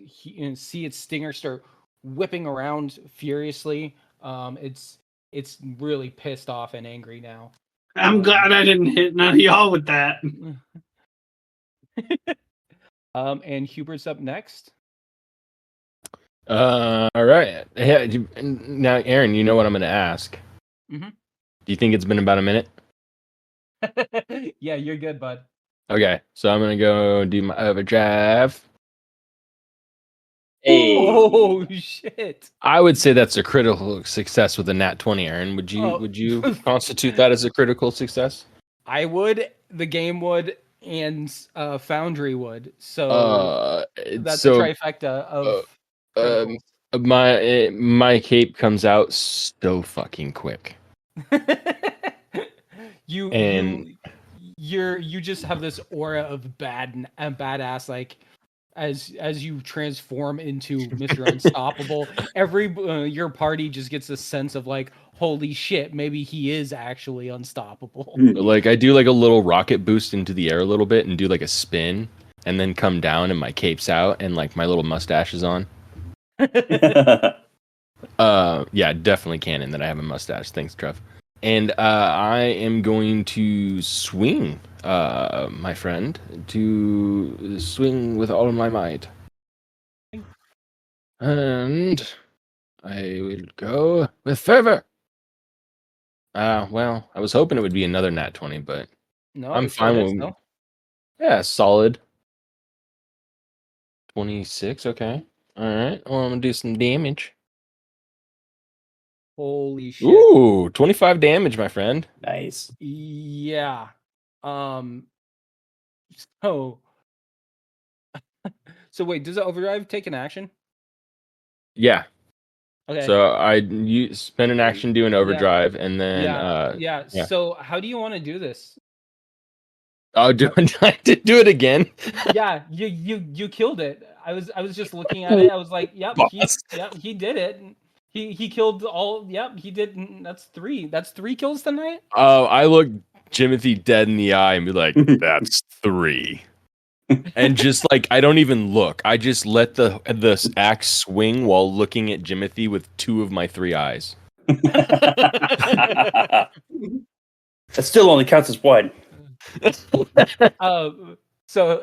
see its stinger start whipping around furiously. It's really pissed off and angry now. I'm glad I didn't hit none of y'all with that. And Hubert's up next. All right. Now, Aaron, you know what I'm going to ask. Mm-hmm. Do you think it's been about a minute? Yeah, you're good, bud. Okay, so I'm going to go do my overdrive. Hey. Oh shit! I would say that's a critical success with a nat 20, Aaron. Would you constitute that as a critical success? I would, the game would, and Foundry would. So that's a trifecta of my cape comes out so fucking quick. You just have this aura of badass, like as you transform into Mr. Unstoppable. Your party just gets a sense of holy shit, maybe he is actually unstoppable. Like I do a little rocket boost into the air a little bit and do a spin and then come down and my cape's out and my little mustache is on. Yeah, definitely canon that I have a mustache. Thanks, Trev. And I am going to swing, my friend, to swing with all of my might. And I will go with fervor. Well, I was hoping it would be another nat 20, but No, I'm it sure fine is, with though. yeah, solid. 26, okay. All right. Well, I'm gonna do some damage. Holy shit. Ooh, 25 damage, my friend. Nice. Yeah. So so wait, does the overdrive take an action? Yeah. Okay. So you spend an action doing overdrive, and then yeah. yeah. So how do you want to do this? Oh, do I have to do it again? Yeah, you killed it. I was just looking at it. I was like, yep, he did it. He killed all. Yep, he did. That's three. That's three kills tonight. Oh, I look Jimothy dead in the eye and be like, "That's 3." And just like I don't even look. I just let the axe swing while looking at Jimothy with 2 of my 3 eyes. That still only counts as one. So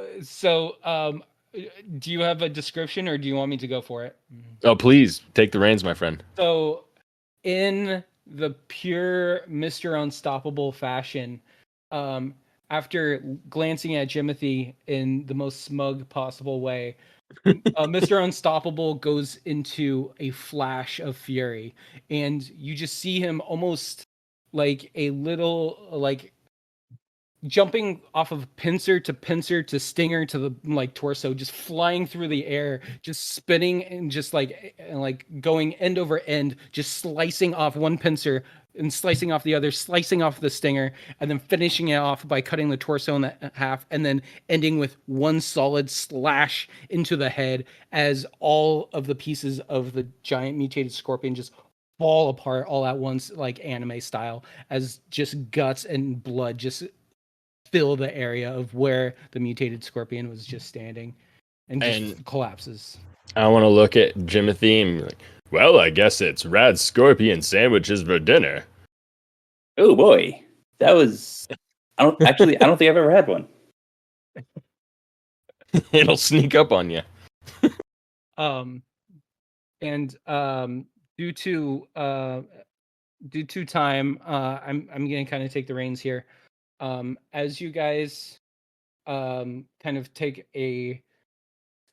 do you have a description, or do you want me to go for it? Oh, please take the reins, my friend. So, in the pure Mr. Unstoppable fashion, after glancing at Jimothy in the most smug possible way, Mr. Unstoppable goes into a flash of fury, and you just see him almost like a little like jumping off of pincer to stinger to the like torso, just flying through the air, just spinning and just like going end over end, just slicing off one pincer and slicing off the other, slicing off the stinger, and then finishing it off by cutting the torso in half, and then ending with one solid slash into the head as all of the pieces of the giant mutated scorpion just fall apart all at once, like anime style, as just guts and blood just fill the area of where the mutated scorpion was just standing and just collapses. I want to look at Jimothy and be like, well, I guess it's rad scorpion sandwiches for dinner. Oh boy, that was. I don't think I've ever had one. It'll sneak up on you. Due to time, I'm gonna kind of take the reins here. As you guys kind of take a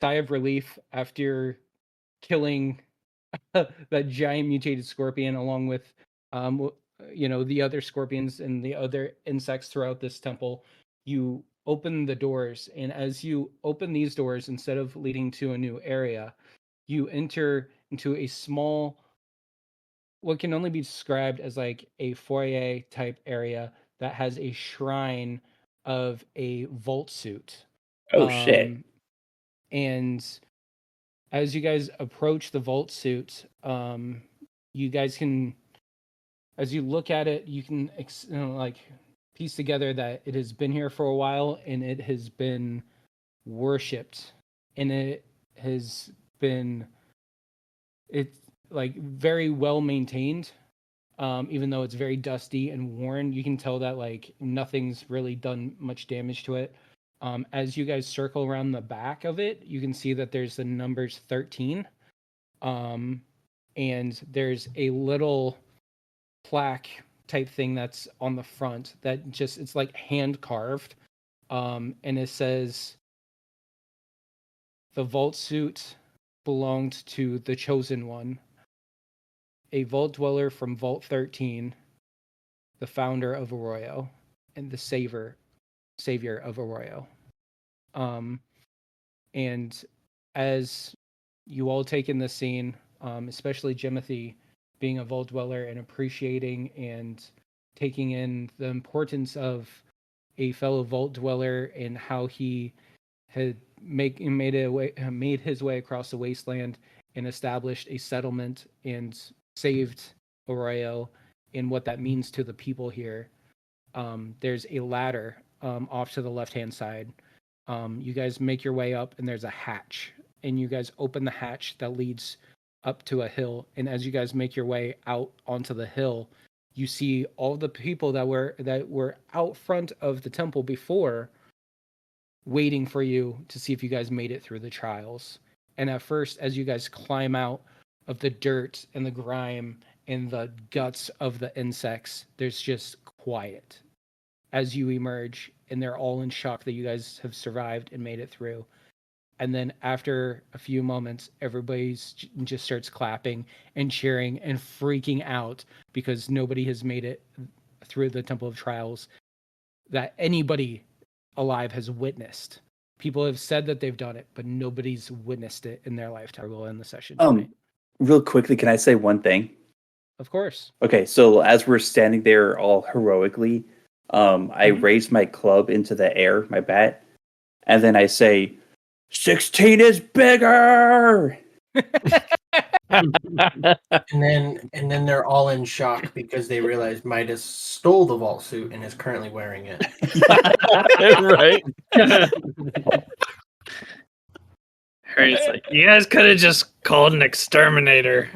sigh of relief after killing that giant mutated scorpion, along with the other scorpions and the other insects throughout this temple, you open the doors, and as you open these doors, instead of leading to a new area, you enter into a small, what can only be described as like a foyer type area that has a shrine of a vault suit. Oh shit. And as you guys approach the vault suit, you guys can, as you look at it, you can like piece together that it has been here for a while, and it has been worshipped, and it has been, it's like very well maintained. Even though it's very dusty and worn, you can tell that like nothing's really done much damage to it. As you guys circle around the back of it, you can see that there's the numbers 13. And there's a little plaque type thing that's on the front that just, it's like hand carved. And it says, the vault suit belonged to the chosen one, a vault dweller from Vault 13, the founder of Arroyo, and the savior of Arroyo. And as you all take in this scene, especially Jimothy being a vault dweller and appreciating and taking in the importance of a fellow vault dweller and how he had made his way across the wasteland and established a settlement and saved Arroyo, and what that means to the people here. There's a ladder off to the left-hand side. You guys make your way up, and there's a hatch, and you guys open the hatch that leads up to a hill. And as you guys make your way out onto the hill, you see all the people that were out front of the temple before, waiting for you to see if you guys made it through the trials. And at first, as you guys climb out of the dirt and the grime and the guts of the insects, there's just quiet as you emerge, and they're all in shock that you guys have survived and made it through. And then after a few moments, everybody just starts clapping and cheering and freaking out because nobody has made it through the Temple of Trials that anybody alive has witnessed. People have said that they've done it, but nobody's witnessed it in their lifetime. We'll end the session tonight. Real quickly, can I say one thing? Of course. Okay, so as we're standing there all heroically, I raise my club into the air, my bat, and then I say, 16 is bigger! And then they're all in shock because they realize Midas stole the vault suit and is currently wearing it. Right? Harry's like, you guys could have just called an exterminator.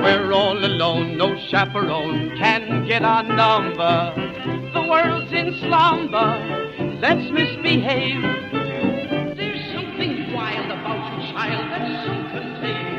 We're all alone, no chaperone can get our number. The world's in slumber, let's misbehave. There's something wild about you, child, that's so contagious.